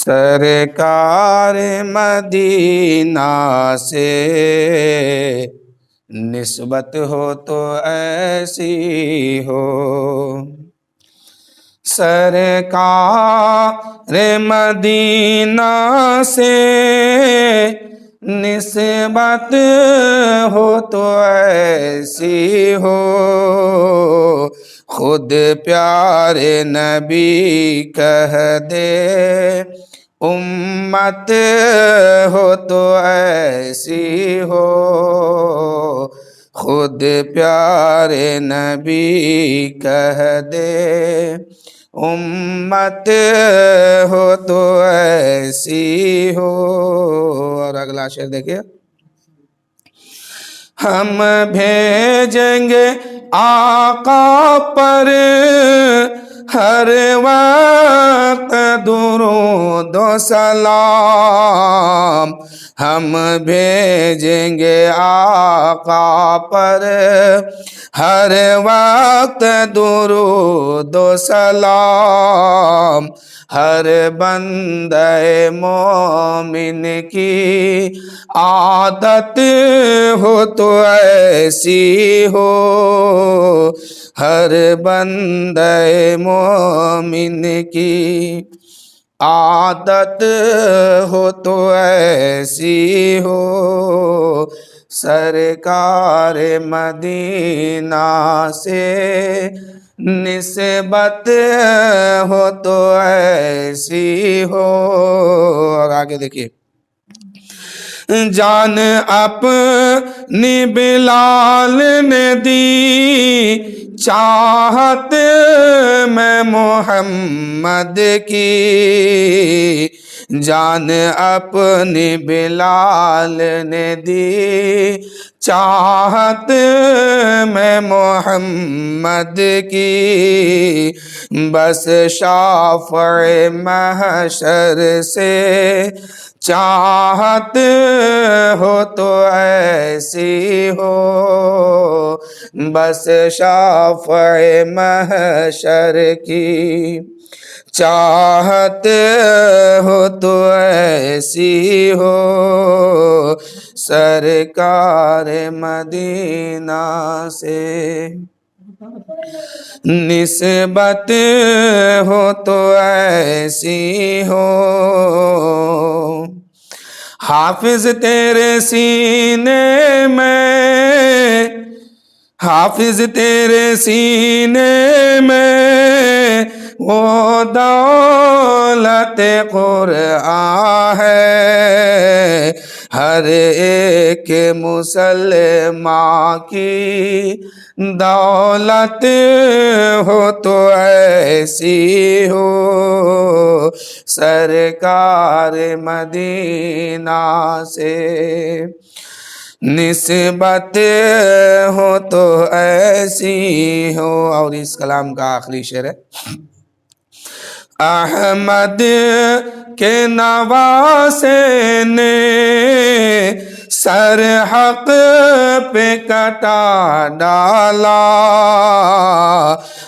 سرکار مدینہ سے نسبت ہو تو ایسی ہو، سرکار مدینہ سے نسبت ہو تو ایسی ہو، خود پیارے نبی کہہ دے امت ہو تو ایسی ہو، خود پیارے نبی کہہ دے امت ہو تو ایسی ہو۔ اور اگلا شعر دیکھیے، ہم بھیجیں گے آقا پر ہر وقت درود و سلام، ہم بھیجیں گے آقا پر ہر وقت درود و سلام، ہر بندہ مومن کی عادت ہو تو ایسی ہو، ہر بندہ مومن کی عادت ہو تو ایسی ہو، سرکار مدینہ سے نسبت ہو تو ایسی ہو۔ اور آگے دیکھیے، جان اپنی بلال نے دی چاہت میں محمد کی، جان اپنی بلال نے دی چاہت میں محمد کی، بس شافع محشر سے چاہت ہو تو ایسی ہو، بس شافع محشر کی چاہت ہو تو ایسی ہو، سرکار مدینہ سے نسبت ہو تو ایسی ہو، حافظ تیرے سینے میں، حافظ تیرے سینے میں وہ دولت قرآن ہے، ہر ایک مسلمان کی دولت ہو تو ایسی ہو، سرکار مدینہ سے نسبت ہو تو ایسی ہو۔ اور اس کلام کا آخری شعر ہے، احمد کے نواسے نے سر حق پہ کٹا ڈالا،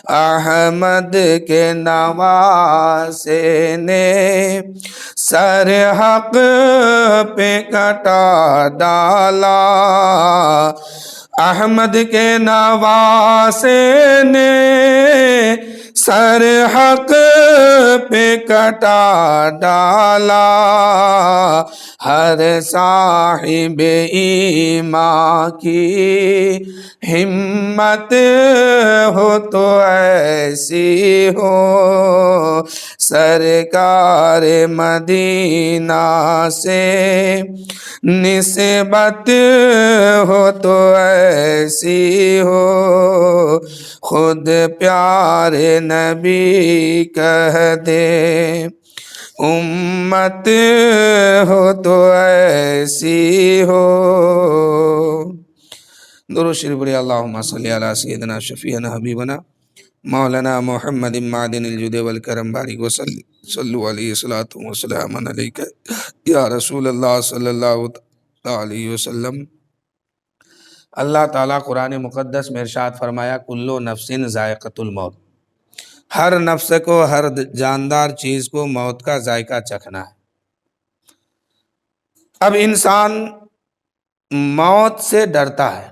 احمد کے نواسے نے سر حق پہ کٹا ڈالا، احمد کے نواسے نے سر حق پہ کٹا ڈالا، ہر صاحب ایمان کی ہمت ہو تو ایسی ہو، سرکار مدینہ سے نسبت ہو تو ایسی ہو، خود پیارے نبی کہہ دے امت ہو تو ایسی ہو۔ درود شریف پڑھیے، اللہم صلی علی سیدنا شفیعنا حبیبنا مولانا محمد معدن الجود والکرم بارک وسلم، صلو علیہ الصلاۃ والسلام علیک یا رسول اللہ صلی اللہ علیہ وسلم۔ اللہ تعالیٰ قرآن مقدس میں ارشاد فرمایا، کل نفس ذائقۃ الموت، ہر نفس کو، ہر جاندار چیز کو موت کا ذائقہ چکھنا ہے۔ اب انسان موت سے ڈرتا ہے۔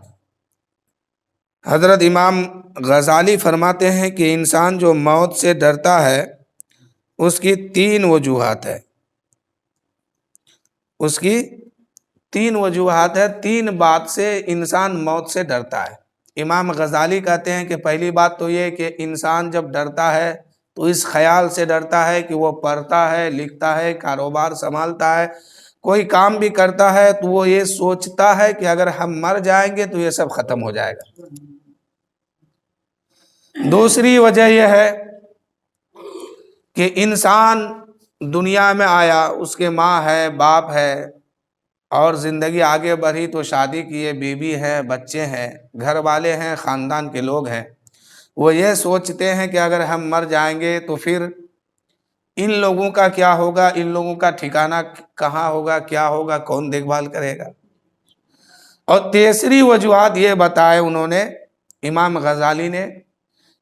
حضرت امام غزالی فرماتے ہیں کہ انسان جو موت سے ڈرتا ہے اس کی 3 وجوہات ہے۔ اس کی 3 وجوہات ہے، 3 بات سے انسان موت سے ڈرتا ہے۔ امام غزالی کہتے ہیں کہ پہلی بات تو یہ کہ انسان جب ڈرتا ہے تو اس خیال سے ڈرتا ہے کہ وہ پڑھتا ہے، لکھتا ہے، کاروبار سنبھالتا ہے، کوئی کام بھی کرتا ہے تو وہ یہ سوچتا ہے کہ اگر ہم مر جائیں گے تو یہ سب ختم ہو جائے گا۔ دوسری وجہ یہ ہے کہ انسان دنیا میں آیا، اس کے ماں ہے، باپ ہے، اور زندگی آگے بڑھی تو شادی کیے، بیوی ہے، بچے ہیں، گھر والے ہیں، خاندان کے لوگ ہیں۔ وہ یہ سوچتے ہیں کہ اگر ہم مر جائیں گے تو پھر ان لوگوں کا کیا ہوگا، ان لوگوں کا ٹھکانہ کہاں ہوگا، کیا ہوگا، کون دیکھ بھال کرے گا۔ اور تیسری وجوہات یہ بتائے انہوں نے، امام غزالی نے،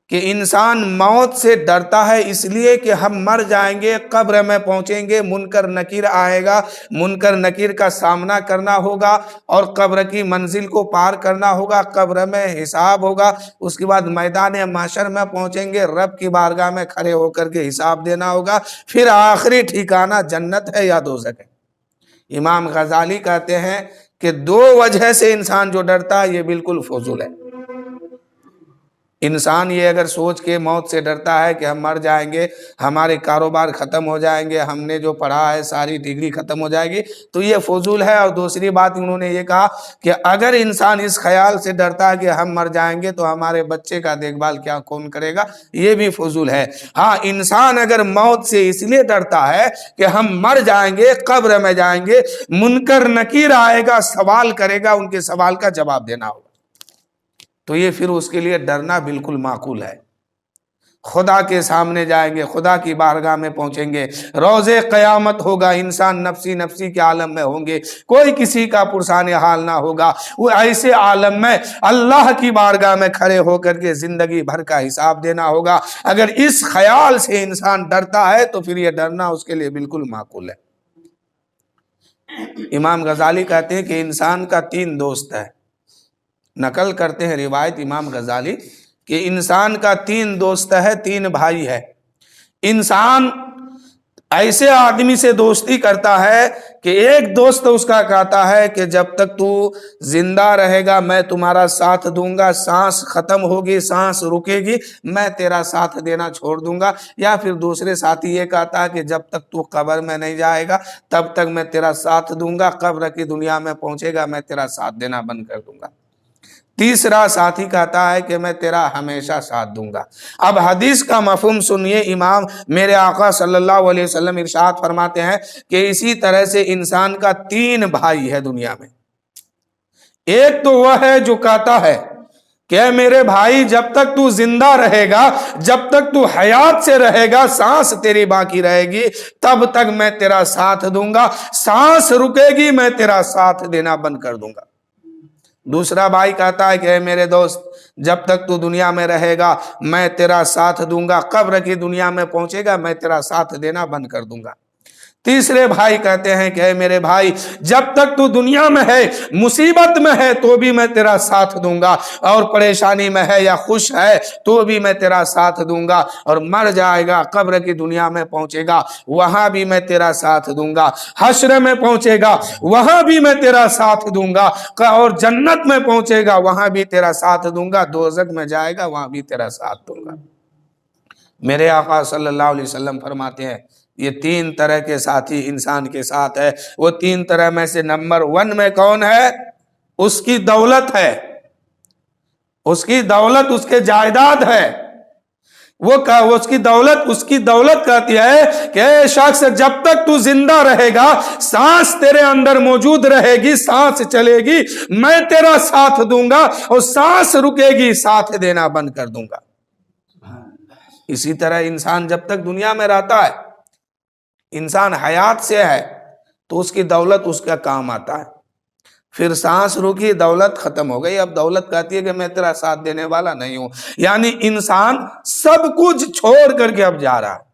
کہ انسان موت سے ڈرتا ہے اس لیے کہ ہم مر جائیں گے، قبر میں پہنچیں گے، منکر نکیر آئے گا، منکر نکیر کا سامنا کرنا ہوگا اور قبر کی منزل کو پار کرنا ہوگا، قبر میں حساب ہوگا، اس کے بعد میدان محشر میں پہنچیں گے، رب کی بارگاہ میں کھڑے ہو کر کے حساب دینا ہوگا، پھر آخری ٹھکانہ جنت ہے یا دوزخ ہے۔ امام غزالی کہتے ہیں کہ 2 وجہ سے انسان جو ڈرتا ہے یہ بالکل فضول ہے۔ انسان یہ اگر سوچ کے موت سے ڈرتا ہے کہ ہم مر جائیں گے، ہمارے کاروبار ختم ہو جائیں گے، ہم نے جو پڑھا ہے ساری ڈگری ختم ہو جائے گی، تو یہ فضول ہے۔ اور دوسری بات انہوں نے یہ کہا کہ اگر انسان اس خیال سے ڈرتا ہے کہ ہم مر جائیں گے تو ہمارے بچے کا دیکھ بھال کیا کون کرے گا، یہ بھی فضول ہے۔ ہاں، انسان اگر موت سے اس لیے ڈرتا ہے کہ ہم مر جائیں گے، قبر میں جائیں گے، منکر نکیر آئے گا، سوال کرے گا، ان کے سوال کا جواب دینا ہوگا، تو یہ پھر اس کے لیے ڈرنا بالکل معقول ہے۔ خدا کے سامنے جائیں گے، خدا کی بارگاہ میں پہنچیں گے، روز قیامت ہوگا، انسان نفسی نفسی کے عالم میں ہوں گے، کوئی کسی کا پرسان حال نہ ہوگا، وہ ایسے عالم میں اللہ کی بارگاہ میں کھڑے ہو کر کے زندگی بھر کا حساب دینا ہوگا۔ اگر اس خیال سے انسان ڈرتا ہے تو پھر یہ ڈرنا اس کے لیے بالکل معقول ہے۔ امام غزالی کہتے ہیں کہ انسان کا 3 دوست ہے۔ نقل کرتے ہیں روایت امام غزالی کہ انسان کا 3 دوست ہے، 3 بھائی ہے۔ انسان ایسے آدمی سے دوستی کرتا ہے کہ ایک دوست اس کا کہتا ہے کہ جب تک تو زندہ رہے گا میں تمہارا ساتھ دوں گا، سانس ختم ہوگی، سانس رکے گی، میں تیرا ساتھ دینا چھوڑ دوں گا۔ یا پھر دوسرے ساتھی یہ کہتا ہے کہ جب تک تو قبر میں نہیں جائے گا تب تک میں تیرا ساتھ دوں گا، قبر کی دنیا میں پہنچے گا میں تیرا ساتھ دینا بند کر دوں گا۔ تیسرا ساتھی کہتا ہے کہ میں تیرا ہمیشہ ساتھ دوں گا۔ اب حدیث کا مفہوم سنیے، امام میرے آقا صلی اللہ علیہ وسلم ارشاد فرماتے ہیں کہ اسی طرح سے انسان کا 3 بھائی ہے دنیا میں۔ ایک تو وہ ہے جو کہتا ہے کہ اے میرے بھائی جب تک تو زندہ رہے گا، جب تک تو حیات سے رہے گا، سانس تیری باقی رہے گی تب تک میں تیرا ساتھ دوں گا، سانس رکے گی میں تیرا ساتھ دینا بند کر دوں گا۔ دوسرا بھائی کہتا ہے کہ اے میرے دوست جب تک تو دنیا میں رہے گا میں تیرا ساتھ دوں گا، قبر کی دنیا میں پہنچے گا میں تیرا ساتھ دینا بند کر دوں گا۔ تیسرے بھائی کہتے ہیں کہ اے میرے بھائی جب تک تو دنیا میں ہے، مصیبت میں ہے تو بھی میں تیرا ساتھ دوں گا، اور پریشانی میں ہے یا خوش ہے تو بھی میں تیرا ساتھ دوں گا، اور مر جائے گا قبر کی دنیا میں پہنچے گا وہاں بھی میں تیرا ساتھ دوں گا، حشر میں پہنچے گا وہاں بھی میں تیرا ساتھ دوں گا، اور جنت میں پہنچے گا وہاں بھی تیرا ساتھ دوں گا، دوزخ میں جائے گا وہاں بھی تیرا ساتھ دوں گا۔ میرے آقا صلی اللہ علیہ وسلم فرماتے ہیں یہ 3 طرح کے ساتھی انسان کے ساتھ ہے۔ وہ 3 طرح میں سے نمبر 1 میں کون ہے؟ اس کی دولت ہے، اس کی دولت اس کے جائیداد ہے۔ اس کی دولت کہتی ہے کہ اے شخص جب تک تو زندہ رہے گا، سانس تیرے اندر موجود رہے گی، سانس چلے گی میں تیرا ساتھ دوں گا، اور سانس رکے گی ساتھ دینا بند کر دوں گا۔ اسی طرح انسان جب تک دنیا میں رہتا ہے، انسان حیات سے ہے تو اس کی دولت اس کا کام آتا ہے۔ پھر سانس رکی، دولت ختم ہو گئی، اب دولت کہتی ہے کہ میں تیرا ساتھ دینے والا نہیں ہوں، یعنی انسان سب کچھ چھوڑ کر کے اب جا رہا ہے۔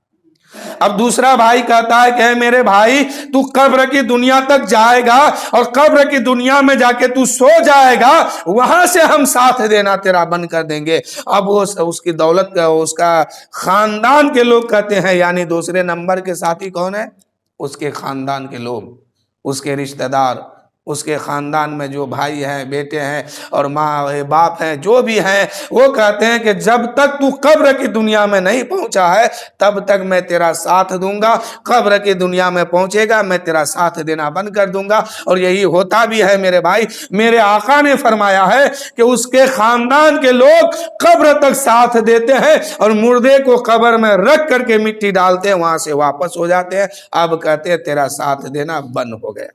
اب دوسرا بھائی کہتا ہے کہ میرے بھائی تو قبر کی دنیا تک جائے گا اور قبر کی دنیا میں جا کے تو سو جائے گا، وہاں سے ہم ساتھ دینا تیرا بند کر دیں گے۔ اب وہ اس کی دولت کا، اس کا خاندان کے لوگ کہتے ہیں، یعنی دوسرے نمبر کے ساتھی کون ہے؟ اس کے خاندان کے لوگ، اس کے رشتہ دار، اس کے خاندان میں جو بھائی ہیں، بیٹے ہیں اور ماں باپ ہیں، جو بھی ہیں، وہ کہتے ہیں کہ جب تک تو قبر کی دنیا میں نہیں پہنچا ہے تب تک میں تیرا ساتھ دوں گا، قبر کی دنیا میں پہنچے گا میں تیرا ساتھ دینا بند کر دوں گا۔ اور یہی ہوتا بھی ہے میرے بھائی، میرے آقا نے فرمایا ہے کہ اس کے خاندان کے لوگ قبر تک ساتھ دیتے ہیں اور مردے کو قبر میں رکھ کر کے مٹی ڈالتے ہیں، وہاں سے واپس ہو جاتے ہیں، اب کہتے ہیں تیرا ساتھ دینا بند ہو گیا۔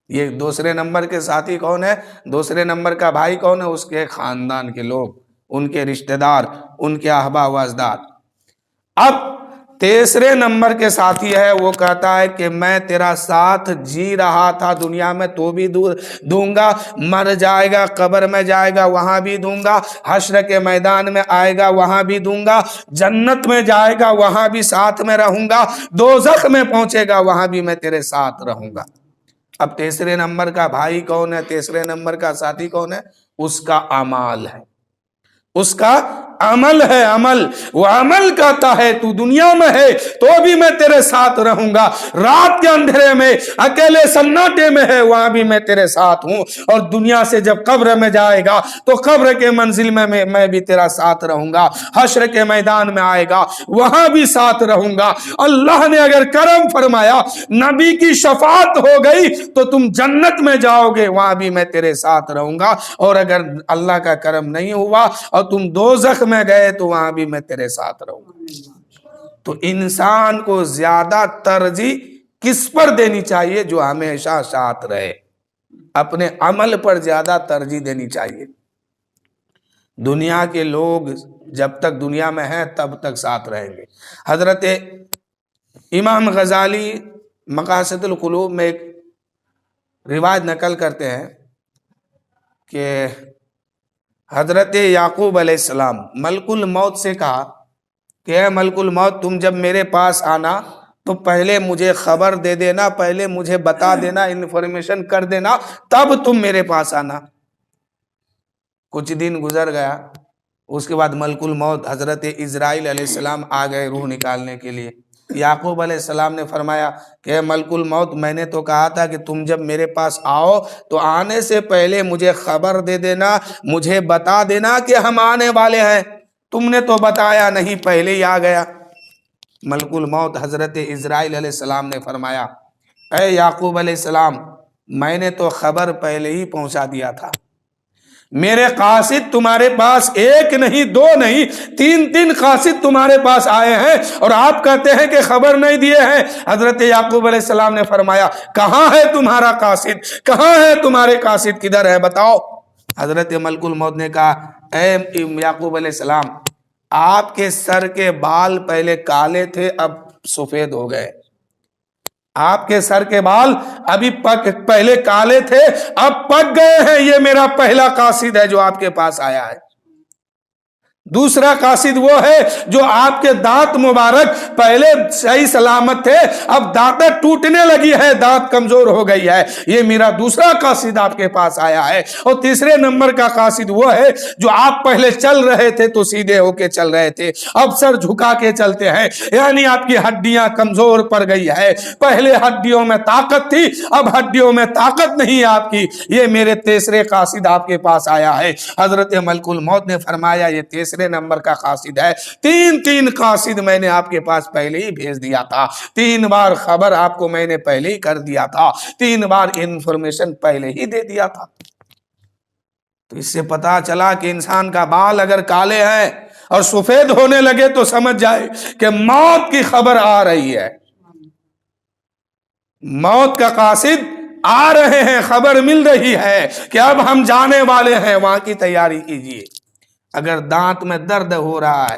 یہ دوسرے نمبر کے ساتھی کون ہے؟ دوسرے نمبر کا بھائی کون ہے؟ اس کے خاندان کے لوگ، ان کے رشتہ دار، ان کے احباب و اجداد۔ اب تیسرے نمبر کے ساتھی ہے، وہ کہتا ہے کہ میں تیرا ساتھ جی رہا تھا دنیا میں تو بھی دوں گا، مر جائے گا قبر میں جائے گا وہاں بھی دوں گا، حشر کے میدان میں آئے گا وہاں بھی دوں گا، جنت میں جائے گا وہاں بھی ساتھ میں رہوں گا، دوزخ میں پہنچے گا وہاں بھی میں تیرے ساتھ رہوں گا۔ اب تیسرے نمبر کا بھائی کون ہے؟ تیسرے نمبر کا ساتھی کون ہے؟ اس کا اعمال ہے، اس کا عمل ہے، عمل، وہ عمل کہتا ہے تو دنیا میں ہے تو بھی میں تیرے ساتھ رہوں گا، رات کے اندھیرے میں اکیلے سناٹے میں ہے وہاں بھی میں تیرے ساتھ ہوں، اور دنیا سے جب قبر میں جائے گا تو قبر کے منزل میں میں بھی تیرا ساتھ رہوں گا، حشر کے میدان میں آئے گا وہاں بھی ساتھ رہوں گا۔ اللہ نے اگر کرم فرمایا، نبی کی شفاعت ہو گئی تو تم جنت میں جاؤ گے وہاں بھی میں تیرے ساتھ رہوں گا، اور اگر اللہ کا کرم نہیں ہوا اور تم دوزخ میں گئے تو وہاں بھی میں تیرے ساتھ رہوں گا۔ تو انسان کو زیادہ ترجیح کس پر دینی چاہیے؟ جو ہمیشہ ساتھ رہے، اپنے عمل پر زیادہ ترجیح دینی چاہیے۔ دنیا کے لوگ جب تک دنیا میں ہیں تب تک ساتھ رہیں گے۔ حضرت امام غزالی مقاصد القلوب میں ایک روایت نقل کرتے ہیں کہ حضرت یعقوب علیہ السلام ملک الموت سے کہا کہ اے ملک الموت، تم جب میرے پاس آنا تو پہلے مجھے خبر دے دینا، پہلے مجھے بتا دینا، انفارمیشن کر دینا، تب تم میرے پاس آنا۔ کچھ دن گزر گیا، اس کے بعد ملک الموت حضرت عزرائیل علیہ السلام آ گئے روح نکالنے کے لیے۔ یعقوب علیہ السلام نے فرمایا کہ اے ملک الموت، میں نے تو کہا تھا کہ تم جب میرے پاس آؤ تو آنے سے پہلے مجھے خبر دے دینا، مجھے بتا دینا کہ ہم آنے والے ہیں، تم نے تو بتایا نہیں، پہلے ہی آ گیا۔ ملک الموت حضرت عزرائیل علیہ السلام نے فرمایا اے یعقوب علیہ السلام، میں نے تو خبر پہلے ہی پہنچا دیا تھا، میرے قاصد تمہارے پاس ایک نہیں، دو نہیں، تین قاصد تمہارے پاس آئے ہیں اور آپ کہتے ہیں کہ خبر نہیں دیے ہیں۔ حضرت یعقوب علیہ السلام نے فرمایا کہاں ہے تمہارا قاصد، کہاں ہے تمہارے قاصد، کدھر ہے بتاؤ۔ حضرت ملک الموت نے کہا اے یعقوب علیہ السلام، آپ کے سر کے بال پہلے کالے تھے اب سفید ہو گئے، آپ کے سر کے بال ابھی پہلے کالے تھے اب پک گئے ہیں، یہ میرا پہلا قاصد ہے جو آپ کے پاس آیا ہے۔ دوسرا قاصد وہ ہے جو آپ کے دانت مبارک پہلے صحیح سلامت تھے، اب دانتیں ٹوٹنے لگی ہے، دانت کمزور ہو گئی ہے، یہ میرا دوسرا قاصد آپ کے پاس آیا ہے۔ اور تیسرے نمبر کا قاصد وہ ہے جو آپ پہلے چل رہے تھے تو سیدھے ہو کے چل رہے تھے، اب سر جھکا کے چلتے ہیں، یعنی آپ کی ہڈیاں کمزور پڑ گئی ہے، پہلے ہڈیوں میں طاقت تھی اب ہڈیوں میں طاقت نہیں آپ کی، یہ میرے تیسرے قاصد آپ کے پاس آیا ہے۔ حضرت ملک الموت نے فرمایا یہ تیسرے نمبر کا قاصد ہے، تین قاصد میں نے آپ کے پاس پہلے ہی بھیج دیا تھا، 3 بار خبر آپ کو میں نے پہلے ہی کر دیا تھا، 3 بار انفارمیشن پہلے ہی دے دیا تھا۔ تو اس سے پتا چلا کہ انسان کا بال اگر کالے ہیں اور سفید ہونے لگے تو سمجھ جائے کہ موت کی خبر آ رہی ہے، موت کا قاصد آ رہے ہیں، خبر مل رہی ہے کہ اب ہم جانے والے ہیں، وہاں کی تیاری کیجیے۔ اگر دانت میں درد ہو رہا ہے،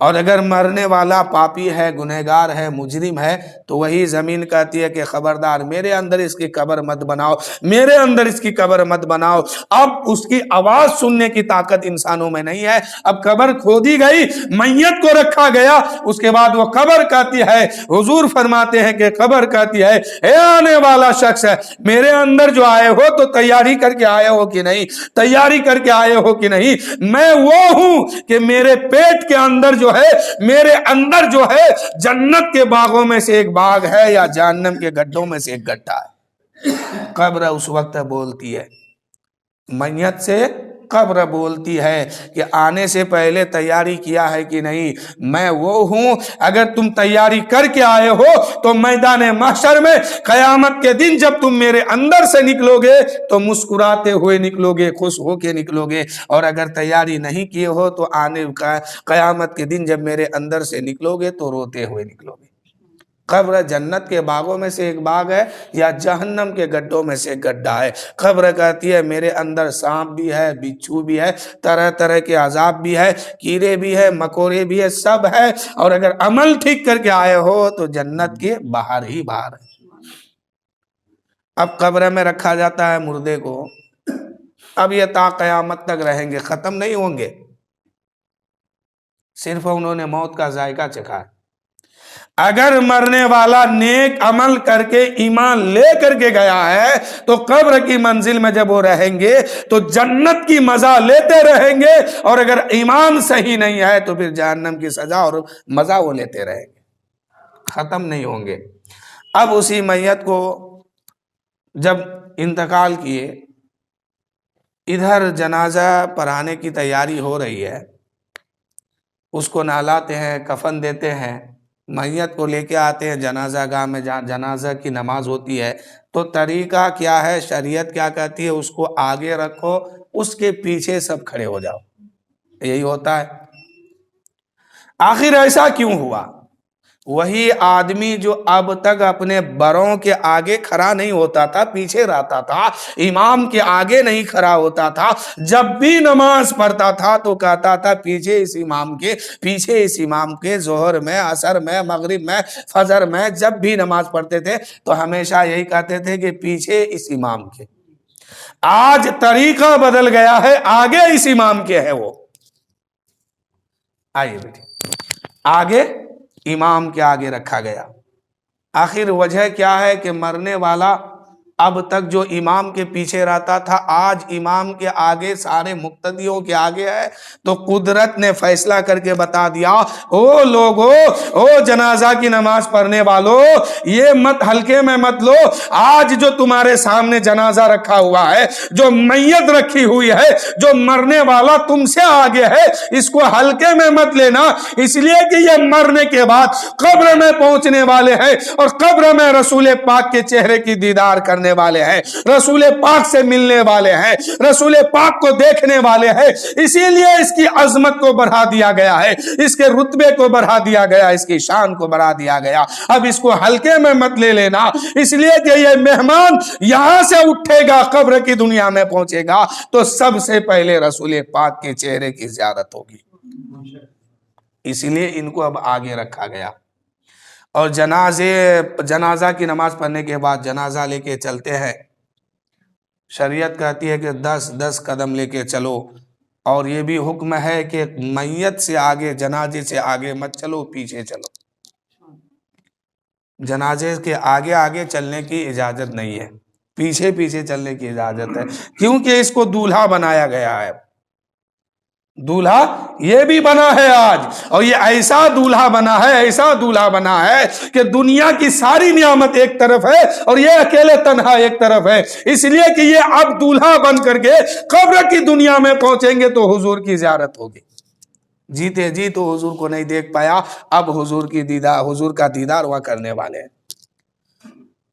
اور اگر مرنے والا پاپی ہے، گنہگار ہے، مجرم ہے، تو وہی زمین کہتی ہے کہ خبردار میرے اندر اس کی قبر مت بناؤ، میرے اندر اس کی قبر مت بناؤ۔ اب اس کی آواز سننے کی طاقت انسانوں میں نہیں ہے۔ اب قبر کھودی گئی، میت کو رکھا گیا، اس کے بعد وہ قبر کہتی ہے، حضور فرماتے ہیں کہ قبر کہتی ہے، اے آنے والا شخص ہے، میرے اندر جو آئے ہو تو تیاری کر کے آئے ہو کہ نہیں، تیاری کر کے آئے ہو کہ نہیں؟ میں وہ ہوں کہ میرے پیٹ کے اندر جو ہے، میرے اندر جو ہے، جنت کے باغوں میں سے ایک باغ ہے یا جہنم کے گڈھوں میں سے ایک گڈھا ہے۔ قبر اس وقت بولتی ہے، میت سے قبر بولتی ہے کہ آنے سے پہلے تیاری کیا ہے کہ نہیں؟ میں وہ ہوں، اگر تم تیاری کر کے آئے ہو تو میدان محشر میں قیامت کے دن جب تم میرے اندر سے نکلو گے تو مسکراتے ہوئے نکلو گے، خوش ہو کے نکلو گے، اور اگر تیاری نہیں کیے ہو تو آنے قیامت کے دن جب میرے اندر سے نکلو گے تو روتے ہوئے نکلو گے۔ قبر جنت کے باغوں میں سے ایک باغ ہے یا جہنم کے گڈھوں میں سے ایک گڈھا ہے۔ قبر کہتی ہے میرے اندر سانپ بھی ہے، بچھو بھی ہے، طرح طرح کے عذاب بھی ہے، کیڑے بھی ہے، مکوڑے بھی ہے، سب ہے، اور اگر عمل ٹھیک کر کے آئے ہو تو جنت کے باہر ہی باہر ہے۔ اب قبر میں رکھا جاتا ہے مردے کو، اب یہ تا قیامت تک رہیں گے، ختم نہیں ہوں گے، صرف انہوں نے موت کا ذائقہ چکھا ہے۔ اگر مرنے والا نیک عمل کر کے ایمان لے کر کے گیا ہے تو قبر کی منزل میں جب وہ رہیں گے تو جنت کی مزہ لیتے رہیں گے، اور اگر ایمان صحیح نہیں ہے تو پھر جہنم کی سزا اور مزہ وہ لیتے رہیں گے، ختم نہیں ہوں گے۔ اب اسی میت کو جب انتقال کیے، ادھر جنازہ پڑھانے کی تیاری ہو رہی ہے، اس کو نہلاتے ہیں، کفن دیتے ہیں، میت کو لے کے آتے ہیں جنازہ گاہ میں جہاں جنازہ کی نماز ہوتی ہے، تو طریقہ کیا ہے، شریعت کیا کہتی ہے؟ اس کو آگے رکھو، اس کے پیچھے سب کھڑے ہو جاؤ، یہی ہوتا ہے۔ آخر ایسا کیوں ہوا؟ وہی آدمی جو اب تک اپنے بڑوں کے آگے کھڑا نہیں ہوتا تھا، پیچھے رہتا تھا، امام کے آگے نہیں کھڑا ہوتا تھا، جب بھی نماز پڑھتا تھا تو کہتا تھا پیچھے اس امام کے، پیچھے اس امام کے، ظہر میں، عصر میں، مغرب میں، فجر میں، جب بھی نماز پڑھتے تھے تو ہمیشہ یہی کہتے تھے کہ پیچھے اس امام کے۔ آج طریقہ بدل گیا ہے، آگے اس امام کے ہے وہ۔ آئیے بیٹھے، آگے امام کے آگے رکھا گیا۔ آخر وجہ کیا ہے کہ مرنے والا اب تک جو امام کے پیچھے رہتا تھا، آج امام کے آگے، سارے مقتدیوں کے آگے ہے، تو قدرت نے فیصلہ کر کے بتا دیا، او لوگو، او جنازہ کی نماز پڑھنے والو، یہ مت ہلکے میں مت لو، آج جو تمہارے سامنے جنازہ رکھا ہوا ہے، جو میت رکھی ہوئی ہے، جو مرنے والا تم سے آگے ہے، اس کو ہلکے میں مت لینا، اس لیے کہ یہ مرنے کے بعد قبر میں پہنچنے والے ہیں، اور قبر میں رسول پاک کے چہرے کی دیدار کرنے والے ہیں، رسول پاک سے ملنے والے ہیں، رسول پاک کو دیکھنے والے ہیں، اسی لیے اس کی عظمت کو بڑھا دیا گیا ہے، اس کے رتبے کو بڑھا دیا گیا، اس کی شان کو بڑھا دیا گیا۔ اب اس کو ہلکے میں مت لے لینا، اس لیے کہ یہ مہمان یہاں سے اٹھے گا، قبر کی دنیا میں پہنچے گا تو سب سے پہلے رسول پاک کے چہرے کی زیارت ہوگی، اسی لیے ان کو اب آگے رکھا گیا۔ اور جنازہ کی نماز پڑھنے کے بعد جنازہ لے کے چلتے ہیں، شریعت کہتی ہے کہ 10 قدم لے کے چلو، اور یہ بھی حکم ہے کہ میت سے آگے، جنازے سے آگے مت چلو، پیچھے چلو، جنازے کے آگے آگے چلنے کی اجازت نہیں ہے، پیچھے پیچھے چلنے کی اجازت ہے، کیونکہ اس کو دولہا بنایا گیا ہے۔ دولہا یہ بھی بنا ہے آج، اور یہ ایسا دولہا بنا ہے، ایسا دولہا بنا ہے کہ دنیا کی ساری نعمت ایک طرف ہے اور یہ اکیلے تنہا ایک طرف ہے، اس لیے کہ یہ اب دولہا بن کر کے قبر کی دنیا میں پہنچیں گے تو حضور کی زیارت ہوگی۔ جیتے جی تو حضور کو نہیں دیکھ پایا، اب حضور کا دیدار وہاں کرنے والے ہیں۔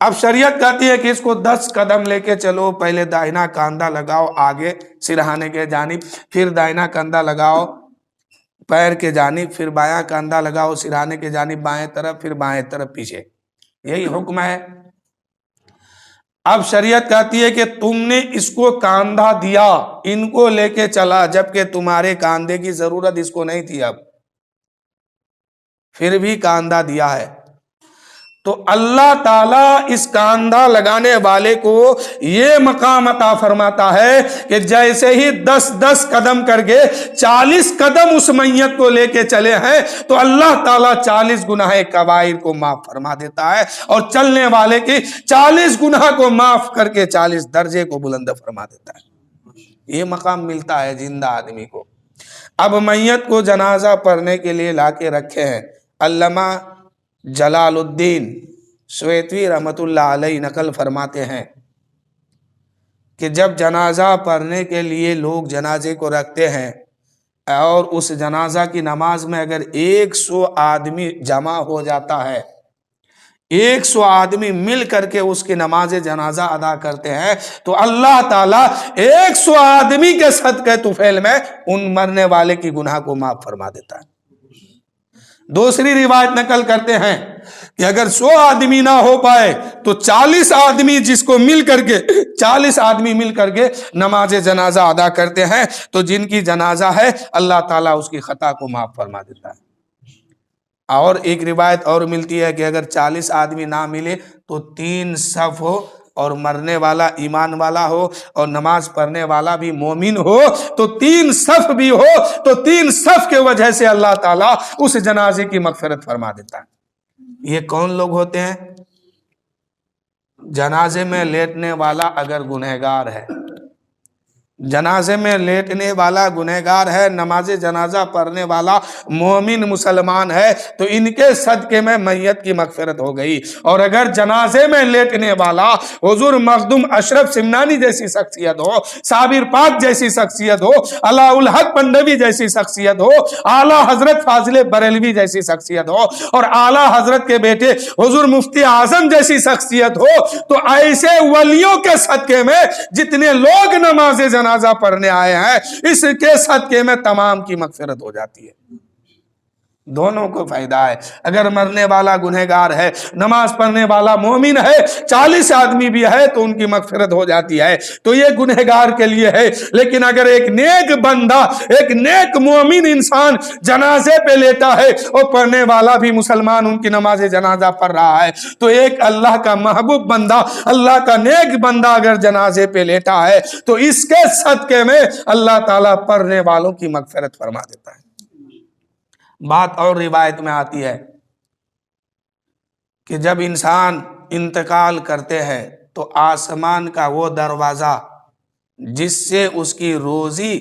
اب شریعت کہتی ہے کہ اس کو 10 قدم لے کے چلو، پہلے داہنا کاندھا لگاؤ آگے سرہانے کے جانب، پھر داہنا کاندھا لگاؤ پیر کے جانب، پھر بایاں کاندھا لگاؤ سرہانے کے جانب بائیں طرف، پھر بائیں طرف پیچھے، یہی حکم ہے۔ اب شریعت کہتی ہے کہ تم نے اس کو کاندھا دیا، ان کو لے کے چلا، جبکہ تمہارے کاندھے کی ضرورت اس کو نہیں تھی۔ اب پھر بھی کاندھا دیا ہے، تو اللہ تعالیٰ اس کاندھا لگانے والے کو یہ مقام عطا فرماتا ہے کہ جیسے ہی 10 قدم کر کے 40 قدم اس میت کو لے کے چلے ہیں تو اللہ تعالیٰ 40 گناہ کبائر کو معاف فرما دیتا ہے، اور چلنے والے کی 40 گناہ کو معاف کر کے 40 درجے کو بلند فرما دیتا ہے۔ یہ مقام ملتا ہے زندہ آدمی کو۔ اب میت کو جنازہ پڑھنے کے لیے لا کے رکھے ہیں۔ علامہ جلال الدین سویتوی رحمت اللہ علیہ نقل فرماتے ہیں کہ جب جنازہ پڑھنے کے لیے لوگ جنازے کو رکھتے ہیں اور اس جنازہ کی نماز میں اگر 100 آدمی جمع ہو جاتا ہے، 100 آدمی مل کر کے اس کی نماز جنازہ ادا کرتے ہیں، تو اللہ تعالیٰ 100 آدمی کے صدقے طفیل میں ان مرنے والے کی گناہ کو معاف فرما دیتا ہے۔ دوسری روایت نقل کرتے ہیں کہ اگر 100 آدمی نہ ہو پائے تو 40 آدمی جس کو مل کر کے 40 آدمی مل کر کے نماز جنازہ ادا کرتے ہیں، تو جن کی جنازہ ہے اللہ تعالیٰ اس کی خطا کو معاف فرما دیتا ہے۔ اور ایک روایت اور ملتی ہے کہ اگر 40 آدمی نہ ملے تو 3 صف ہو، اور مرنے والا ایمان والا ہو اور نماز پڑھنے والا بھی مومن ہو، تو 3 صف بھی ہو، تو 3 صف کے وجہ سے اللہ تعالیٰ اس جنازے کی مغفرت فرما دیتا ہے۔ یہ کون لوگ ہوتے ہیں؟ جنازے میں لیٹنے والا اگر گنہگار ہے، جنازے میں لیٹنے والا گنہگار ہے، نماز جنازہ پڑھنے والا مومن مسلمان ہے، تو ان کے صدقے میں میت کی مغفرت ہو گئی۔ اور اگر جنازے میں لیٹنے والا حضور مخدوم اشرف سمنانی جیسی شخصیت ہو، صابر پاک جیسی شخصیت ہو، علاء الحق پنڈوی جیسی شخصیت ہو، اعلیٰ حضرت فاضل بریلوی جیسی شخصیت ہو، اور اعلیٰ حضرت کے بیٹے حضور مفتی اعظم جیسی شخصیت ہو، تو ایسے ولیوں کے صدقے میں جتنے لوگ نماز جنازہ پڑھنے آئے ہیں، اس کے صدقے میں تمام کی مغفرت ہو جاتی ہے۔ دونوں کو فائدہ ہے۔ اگر مرنے والا گنہگار ہے، نماز پڑھنے والا مومن ہے، 40 آدمی بھی ہے تو ان کی مغفرت ہو جاتی ہے، تو یہ گنہگار کے لیے ہے۔ لیکن اگر ایک نیک بندہ، ایک نیک مومن انسان جنازے پہ لیتا ہے اور پڑھنے والا بھی مسلمان ان کی نماز جنازہ پڑھ رہا ہے، تو ایک اللہ کا محبوب بندہ، اللہ کا نیک بندہ اگر جنازے پہ لیتا ہے تو اس کے صدقے میں اللہ تعالیٰ پڑھنے والوں کی مغفرت فرما دیتا ہے۔ بات اور روایت میں آتی ہے کہ جب انسان انتقال کرتے ہیں تو آسمان کا وہ دروازہ جس سے اس کی روزی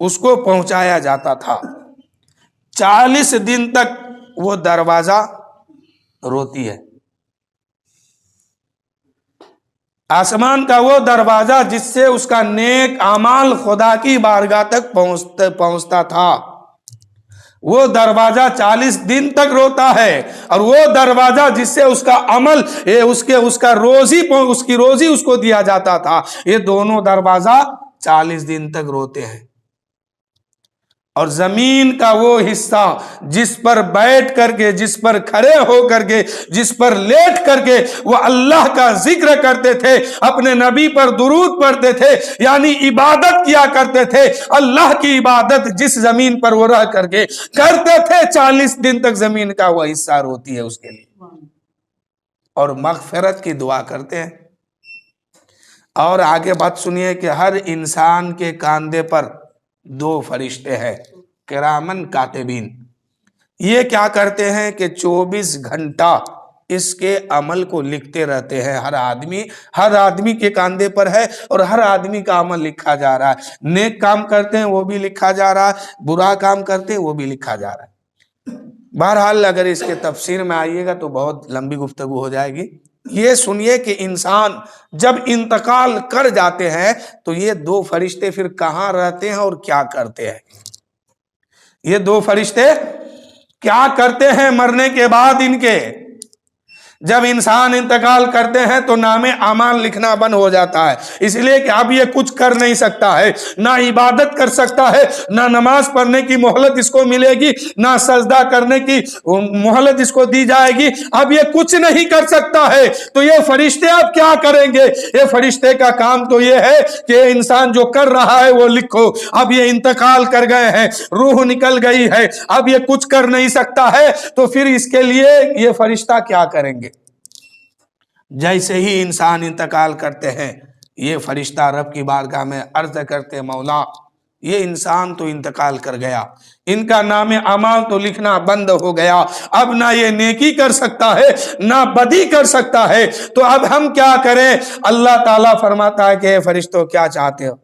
اس کو پہنچایا جاتا تھا، 40 دن تک وہ دروازہ روتی ہے۔ آسمان کا وہ دروازہ جس سے اس کا نیک اعمال خدا کی بارگاہ تک پہنچتا تھا، وہ دروازہ 40 دن تک روتا ہے، اور وہ دروازہ جس سے اس کا عمل اس کی روزی اس کو دیا جاتا تھا، یہ دونوں دروازہ 40 دن تک روتے ہیں۔ اور زمین کا وہ حصہ جس پر بیٹھ کر کے، جس پر کھڑے ہو کر کے، جس پر لیٹ کر کے وہ اللہ کا ذکر کرتے تھے، اپنے نبی پر درود پڑھتے تھے، یعنی عبادت کیا کرتے تھے، اللہ کی عبادت جس زمین پر وہ رہ کر کے کرتے تھے، 40 دن تک زمین کا وہ حصہ روتی ہے اس کے لیے، اور مغفرت کی دعا کرتے ہیں۔ اور آگے بات سنیے کہ ہر انسان کے کاندھے پر 2 فرشتے ہیں، کرامن کاتبین۔ یہ کیا کرتے ہیں کہ 24 گھنٹہ اس کے عمل کو لکھتے رہتے ہیں۔ ہر آدمی کے کاندھے پر ہے، اور ہر آدمی کا عمل لکھا جا رہا ہے۔ نیک کام کرتے ہیں وہ بھی لکھا جا رہا ہے، برا کام کرتے ہیں وہ بھی لکھا جا رہا ہے۔ بہرحال اگر اس کے تفسیر میں آئیے گا تو بہت لمبی گفتگو ہو جائے گی۔ یہ سنیے کہ انسان جب انتقال کر جاتے ہیں تو یہ 2 فرشتے پھر کہاں رہتے ہیں اور کیا کرتے ہیں۔ یہ 2 فرشتے کیا کرتے ہیں مرنے کے بعد ان کے؟ جب انسان انتقال کرتے ہیں تو نام اعمال لکھنا بند ہو جاتا ہے، اس لیے کہ اب یہ کچھ کر نہیں سکتا ہے، نہ عبادت کر سکتا ہے، نہ نماز پڑھنے کی مہلت اس کو ملے گی، نہ سجدہ کرنے کی مہلت اس کو دی جائے گی، اب یہ کچھ نہیں کر سکتا ہے۔ تو یہ فرشتے اب کیا کریں گے؟ یہ فرشتے کا کام تو یہ ہے کہ انسان جو کر رہا ہے وہ لکھو۔ اب یہ انتقال کر گئے ہیں، روح نکل گئی ہے، اب یہ کچھ کر نہیں سکتا ہے، تو پھر اس کے لیے یہ فرشتہ کیا کریں گے؟ جیسے ہی انسان انتقال کرتے ہیں، یہ فرشتہ رب کی بارگاہ میں عرض کرتے، مولا یہ انسان تو انتقال کر گیا، ان کا نام اعمال تو لکھنا بند ہو گیا، اب نہ یہ نیکی کر سکتا ہے نہ بدی کر سکتا ہے، تو اب ہم کیا کریں؟ اللہ تعالیٰ فرماتا ہے کہ اے فرشتوں کیا چاہتے ہو؟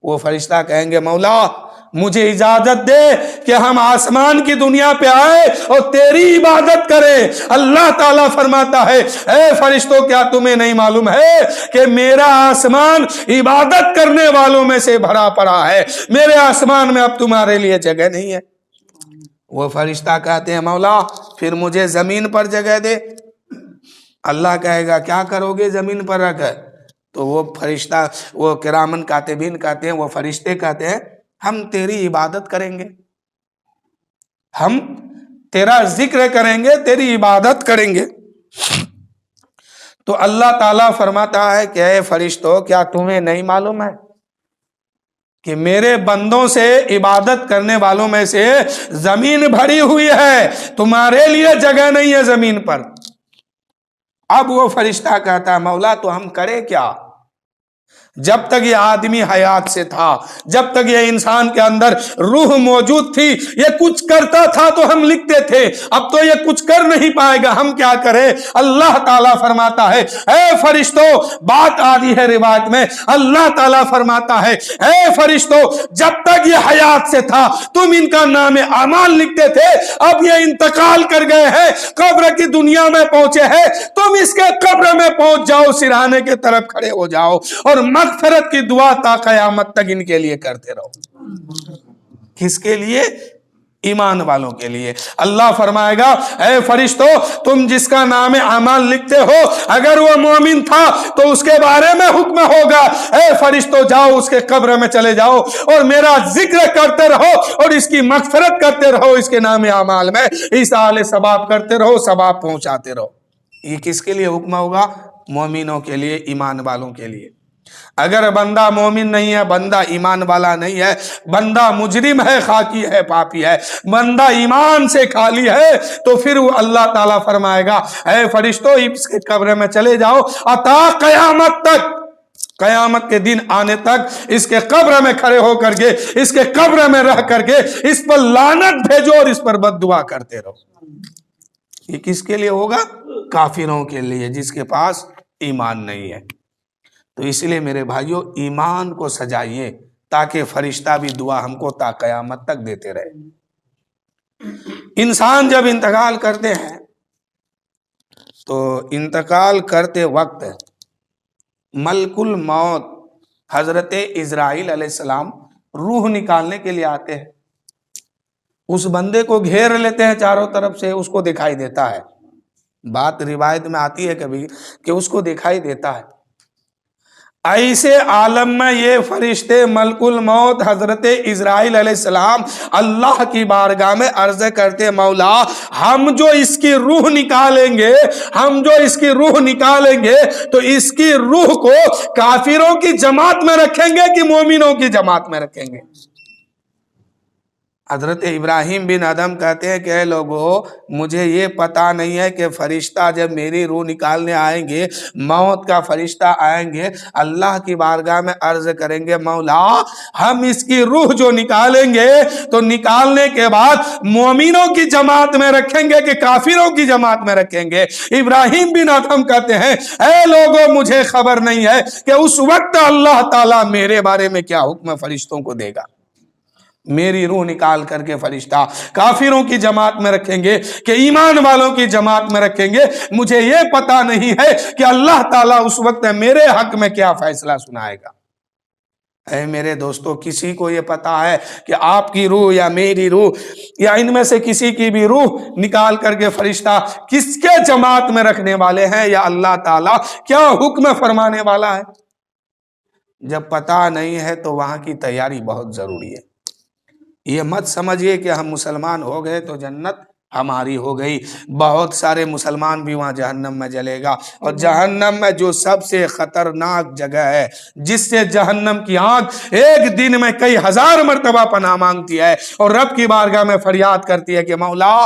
وہ فرشتہ کہیں گے، مولا مجھے اجازت دے کہ ہم آسمان کی دنیا پہ آئے اور تیری عبادت کریں۔ اللہ تعالیٰ فرماتا ہے، اے فرشتوں کیا تمہیں نہیں معلوم ہے کہ میرا آسمان عبادت کرنے والوں میں سے بھرا پڑا ہے، میرے آسمان میں اب تمہارے لیے جگہ نہیں ہے۔ وہ فرشتہ کہتے ہیں، مولا پھر مجھے زمین پر جگہ دے۔ اللہ کہے گا، کیا کرو گے زمین پر رکھ؟ تو وہ فرشتہ، وہ کرامن کاتبین کہتے ہیں، وہ فرشتے کہتے ہیں، ہم تیری عبادت کریں گے، ہم تیرا ذکر کریں گے، تیری عبادت کریں گے۔ تو اللہ تعالیٰ فرماتا ہے کہ اے فرشتوں کیا تمہیں نہیں معلوم ہے کہ میرے بندوں سے عبادت کرنے والوں میں سے زمین بھری ہوئی ہے، تمہارے لیے جگہ نہیں ہے زمین پر۔ اب وہ فرشتہ کہتا ہے، مولا تو ہم کریں کیا؟ جب تک یہ آدمی حیات سے تھا، جب تک یہ انسان کے اندر روح موجود تھی، یہ کچھ کرتا تھا تو ہم لکھتے تھے، اب تو یہ کچھ کر نہیں پائے گا، ہم کیا کریں؟ اللہ تعالیٰ فرماتا ہے، اے فرشتوں، بات آدھی ہے روایت میں، اللہ تعالیٰ فرماتا ہے، اے فرشتوں جب تک یہ حیات سے تھا تم ان کا نام اعمال لکھتے تھے، اب یہ انتقال کر گئے ہیں، قبر کی دنیا میں پہنچے ہیں، تم اس کے قبر میں پہنچ جاؤ، سرہانے کی طرف کھڑے ہو جاؤ اور مغفرت کی دعا تا قیامت تک ان کے لیے کرتے رہو۔ کس کے لیے؟ ایمان والوں کے لیے۔ اللہ فرمائے گا، اے فرشتوں تم جس کا نام اعمال لکھتے ہو، اگر وہ مومن تھا تو اس کے بارے میں حکم ہوگا، اے فرشتوں جاؤ اس کے قبر میں چلے جاؤ اور میرا ذکر کرتے رہو اور اس کی مغفرت کرتے رہو، اس کے نام اعمال میں ایصال ثواب کرتے رہو، ثواب پہنچاتے رہو۔ یہ کس کے لیے حکم ہوگا؟ مومنوں کے لیے، ایمان والوں کے لیے۔ اگر بندہ مومن نہیں ہے، بندہ ایمان والا نہیں ہے، بندہ مجرم ہے، خاکی ہے، پاپی ہے، بندہ ایمان سے خالی ہے، تو پھر وہ اللہ تعالیٰ فرمائے گا، اے فرشتوں اس کے قبر میں چلے جاؤ، عطا قیامت تک، قیامت کے دن آنے تک اس کے قبر میں کھڑے ہو کر کے، اس کے قبر میں رہ کر کے اس پر لعنت بھیجو اور اس پر بد دعا کرتے رہو۔ یہ کس کے لیے ہوگا؟ کافروں کے لیے، جس کے پاس ایمان نہیں ہے۔ تو اس لیے میرے بھائیوں ایمان کو سجائیے تاکہ فرشتہ بھی دعا ہم کو تا قیامت تک دیتے رہے۔ انسان جب انتقال کرتے ہیں تو انتقال کرتے وقت ملک الموت حضرت عزرائیل علیہ السلام روح نکالنے کے لیے آتے ہیں، اس بندے کو گھیر لیتے ہیں چاروں طرف سے، اس کو دکھائی دیتا ہے، بات روایت میں آتی ہے کبھی کہ اس کو دکھائی دیتا ہے۔ ایسے عالم میں یہ فرشتے ملک الموت حضرت عزرائیل علیہ السلام اللہ کی بارگاہ میں عرض کرتے، مولا ہم جو اس کی روح نکالیں گے، ہم جو اس کی روح نکالیں گے تو اس کی روح کو کافروں کی جماعت میں رکھیں گے کہ مومنوں کی جماعت میں رکھیں گے؟ حضرت ابراہیم بن ادم کہتے ہیں کہ اے لوگو مجھے یہ پتا نہیں ہے کہ فرشتہ جب میری روح نکالنے آئیں گے، موت کا فرشتہ آئیں گے، اللہ کی بارگاہ میں عرض کریں گے، مولا ہم اس کی روح جو نکالیں گے تو نکالنے کے بعد مومنوں کی جماعت میں رکھیں گے کہ کافروں کی جماعت میں رکھیں گے؟ ابراہیم بن ادم کہتے ہیں، اے لوگو مجھے خبر نہیں ہے کہ اس وقت اللہ تعالیٰ میرے بارے میں کیا حکم فرشتوں کو دے گا۔ میری روح نکال کر کے فرشتہ کافروں کی جماعت میں رکھیں گے کہ ایمان والوں کی جماعت میں رکھیں گے، مجھے یہ پتا نہیں ہے کہ اللہ تعالیٰ اس وقت میرے حق میں کیا فیصلہ سنائے گا۔ اے میرے دوستو، کسی کو یہ پتا ہے کہ آپ کی روح یا میری روح یا ان میں سے کسی کی بھی روح نکال کر کے فرشتہ کس کے جماعت میں رکھنے والے ہیں، یا اللہ تعالیٰ کیا حکم فرمانے والا ہے؟ جب پتا نہیں ہے تو وہاں کی تیاری بہت ضروری ہے۔ یہ مت سمجھیے کہ ہم مسلمان ہو گئے تو جنت ہماری ہو گئی، بہت سارے مسلمان بھی وہاں جہنم میں جلے گا، اور جہنم میں جو سب سے خطرناک جگہ ہے، جس سے جہنم کی آگ ایک دن میں کئی ہزار مرتبہ پناہ مانگتی ہے اور رب کی بارگاہ میں فریاد کرتی ہے کہ مولا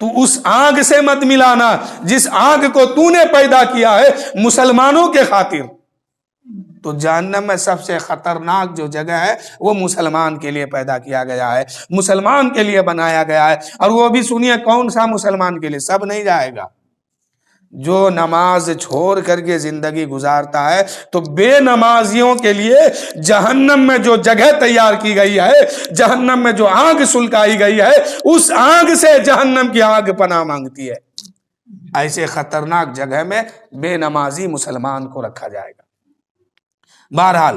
تو اس آگ سے مت ملانا جس آگ کو تو نے پیدا کیا ہے مسلمانوں کے خاطر۔ تو جہنم میں سب سے خطرناک جو جگہ ہے وہ مسلمان کے لیے پیدا کیا گیا ہے، مسلمان کے لیے بنایا گیا ہے، اور وہ بھی سنیے کون سا مسلمان کے لیے؟ سب نہیں جائے گا۔ جو نماز چھوڑ کر کے زندگی گزارتا ہے تو بے نمازیوں کے لیے جہنم میں جو جگہ تیار کی گئی ہے، جہنم میں جو آگ سلکائی گئی ہے، اس آگ سے جہنم کی آگ پناہ مانگتی ہے۔ ایسے خطرناک جگہ میں بے نمازی مسلمان کو رکھا جائے گا۔ بہرحال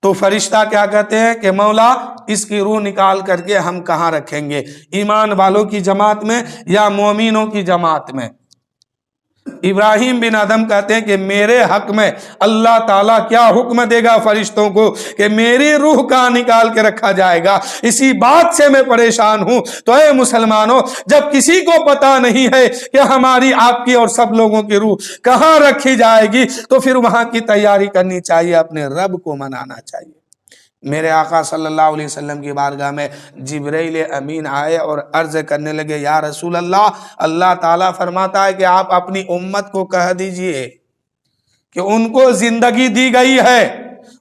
تو فرشتہ کیا کہتے ہیں کہ مولا اس کی روح نکال کر کے ہم کہاں رکھیں گے، ایمان والوں کی جماعت میں یا مومنوں کی جماعت میں؟ ابراہیم بن ادم کہتے ہیں کہ میرے حق میں اللہ تعالیٰ کیا حکم دے گا فرشتوں کو کہ میری روح کہاں نکال کے رکھا جائے گا، اسی بات سے میں پریشان ہوں۔ تو اے مسلمانوں، جب کسی کو پتا نہیں ہے کہ ہماری، آپ کی اور سب لوگوں کی روح کہاں رکھی جائے گی، تو پھر وہاں کی تیاری کرنی چاہیے، اپنے رب کو منانا چاہیے۔ میرے آقا صلی اللہ علیہ وسلم کی بارگاہ میں جبرائیل امین آئے اور عرض کرنے لگے، یا رسول اللہ، اللہ تعالیٰ فرماتا ہے کہ آپ اپنی امت کو کہہ دیجئے کہ ان کو زندگی دی گئی ہے،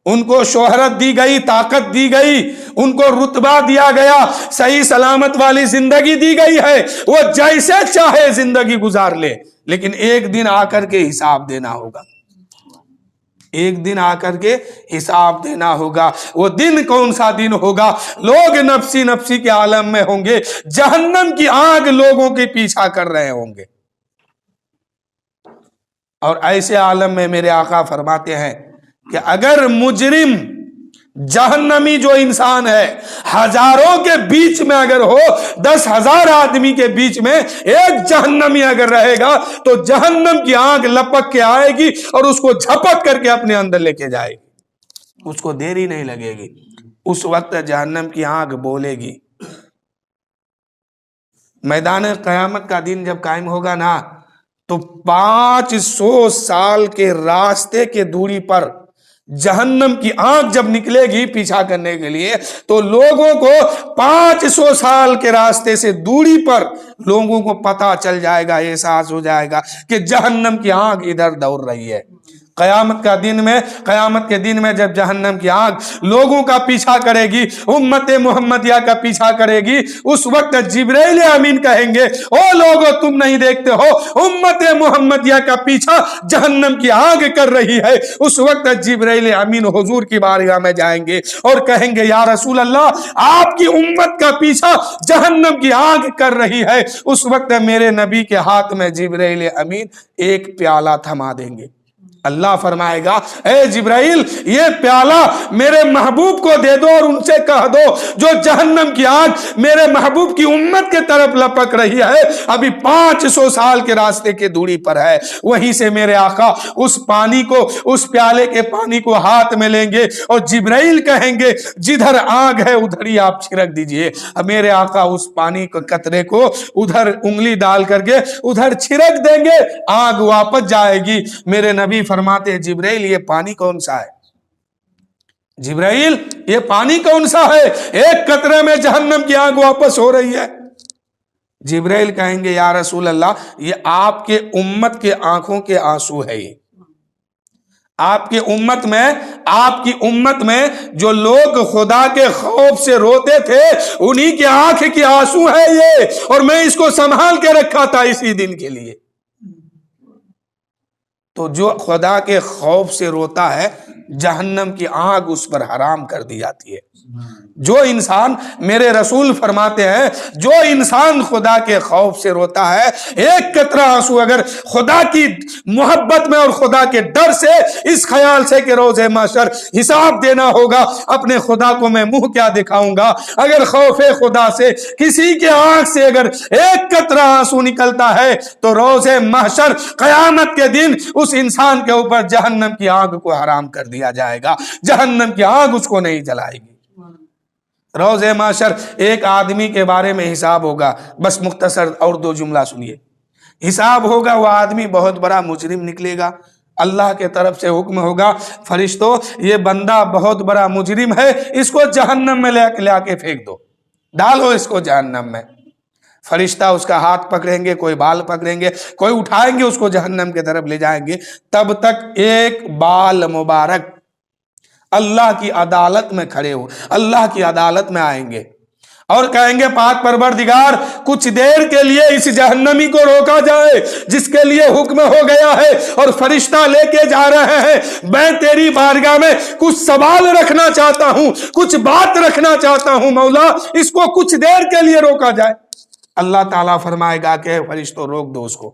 ان کو شہرت دی گئی، طاقت دی گئی، ان کو رتبہ دیا گیا، صحیح سلامت والی زندگی دی گئی ہے، وہ جیسے چاہے زندگی گزار لے، لیکن ایک دن آ کر کے حساب دینا ہوگا، ایک دن آ کر کے حساب دینا ہوگا۔ وہ دن کون سا دن ہوگا؟ لوگ نفسی نفسی کے عالم میں ہوں گے، جہنم کی آگ لوگوں کے پیچھا کر رہے ہوں گے، اور ایسے عالم میں میرے آقا فرماتے ہیں کہ اگر مجرم جہنمی جو انسان ہے ہزاروں کے بیچ میں اگر ہو، 10,000 آدمی کے بیچ میں ایک جہنمی اگر رہے گا تو جہنم کی آگ لپک کے آئے گی اور اس کو جھپٹ کر کے اپنے اندر لے کے جائے گی، اس کو دیری نہیں لگے گی۔ اس وقت جہنم کی آگ بولے گی۔ میدان قیامت کا دن جب قائم ہوگا نا، تو 500 سال کے راستے کے دوری پر جہنم کی آگ جب نکلے گی پیچھا کرنے کے لیے، تو لوگوں کو 500 سال کے راستے سے دوری پر لوگوں کو پتہ چل جائے گا، احساس ہو جائے گا کہ جہنم کی آگ ادھر دوڑ رہی ہے۔ قیامت کے دن میں جب جہنم کی آگ لوگوں کا پیچھا کرے گی، امت محمدیہ کا پیچھا کرے گی، اس وقت جبرائیل امین کہیں گے، او لوگو تم نہیں دیکھتے ہو امت محمدیہ کا پیچھا جہنم کی آگ کر رہی ہے۔ اس وقت جبرائیل امین حضور کی بارگاہ میں جائیں گے اور کہیں گے، یا رسول اللہ، آپ کی امت کا پیچھا جہنم کی آگ کر رہی ہے۔ اس وقت میرے نبی کے ہاتھ میں جبرائیل امین ایک پیالہ تھما دیں گے۔ اللہ فرمائے گا، اے جبرائیل، یہ پیالہ میرے محبوب کو دے دو اور ان سے کہہ دو جو جہنم کی آگ میرے محبوب کی امت کے طرف لپک رہی ہے، ابھی 500 سال کے راستے کے دوری پر ہے، وہیں سے میرے آقا اس پانی کو، اس پیالے کے پانی کو ہاتھ میں لیں گے اور جبرائیل کہیں گے، جدھر آگ ہے ادھر ہی آپ چھڑک دیجئے۔ اب میرے آقا اس پانی کے قطرے کو ادھر انگلی ڈال کر کے ادھر چھڑک دیں گے، آگ واپس جائے گی۔ میرے نبی فرماتے ہیں، جبرائیل یہ پانی کون سا ہے؟ جبرائیل یہ پانی کون سا ہے؟ ایک قطرے میں جہنم کی آگ واپس ہو رہی ہے۔ جبرائیل کہیں گے، یا رسول اللہ، یہ آپ کے امت کے آنکھوں کے آنسو ہے۔ یہ آپ کی امت میں جو لوگ خدا کے خوف سے روتے تھے، انہی کے آنکھ کی آنسو ہے یہ، اور میں اس کو سنبھال کے رکھا تھا اسی دن کے لیے۔ تو جو خدا کے خوف سے روتا ہے، جہنم کی آگ اس پر حرام کر دی جاتی ہے۔ جو انسان، میرے رسول فرماتے ہیں، جو انسان خدا کے خوف سے روتا ہے، ایک قطرہ آنسو اگر خدا کی محبت میں اور خدا کے ڈر سے، اس خیال سے کہ روز محشر حساب دینا ہوگا، اپنے خدا کو میں منہ کیا دکھاؤں گا، اگر خوف خدا سے کسی کے آنکھ سے اگر ایک قطرہ آنسو نکلتا ہے تو روز محشر قیامت کے دن اس انسان کے اوپر جہنم کی آگ کو حرام کر دیا جائے گا، جہنم کی آگ اس کو نہیں جلائے گی۔ روز محشر ایک آدمی کے بارے میں حساب ہوگا، بس مختصر اور دو جملہ سنیے۔ حساب ہوگا، وہ آدمی بہت بڑا مجرم نکلے گا، اللہ کے طرف سے حکم ہوگا، فرشتوں یہ بندہ بہت بڑا مجرم ہے، اس کو جہنم میں لے کے پھینک دو، ڈالو اس کو جہنم میں۔ فرشتہ اس کا ہاتھ پکڑیں گے، کوئی بال پکڑیں گے، کوئی اٹھائیں گے، اس کو جہنم کی طرف لے جائیں گے، تب تک ایک بال مبارک اللہ کی عدالت میں کھڑے ہو، اللہ کی عدالت میں آئیں گے اور کہیں گے پاک پروردگار کچھ دیر کے لیے اس جہنمی کو روکا جائے جس کے لیے حکم ہو گیا ہے، اور فرشتہ لے کے جا رہے ہیں، میں تیری بارگاہ میں کچھ سوال رکھنا چاہتا ہوں، کچھ بات رکھنا چاہتا ہوں، مولا اس کو کچھ دیر کے لیے روکا جائے۔ اللہ تعالیٰ فرمائے گا کہ فرشتوں روک دو اس کو،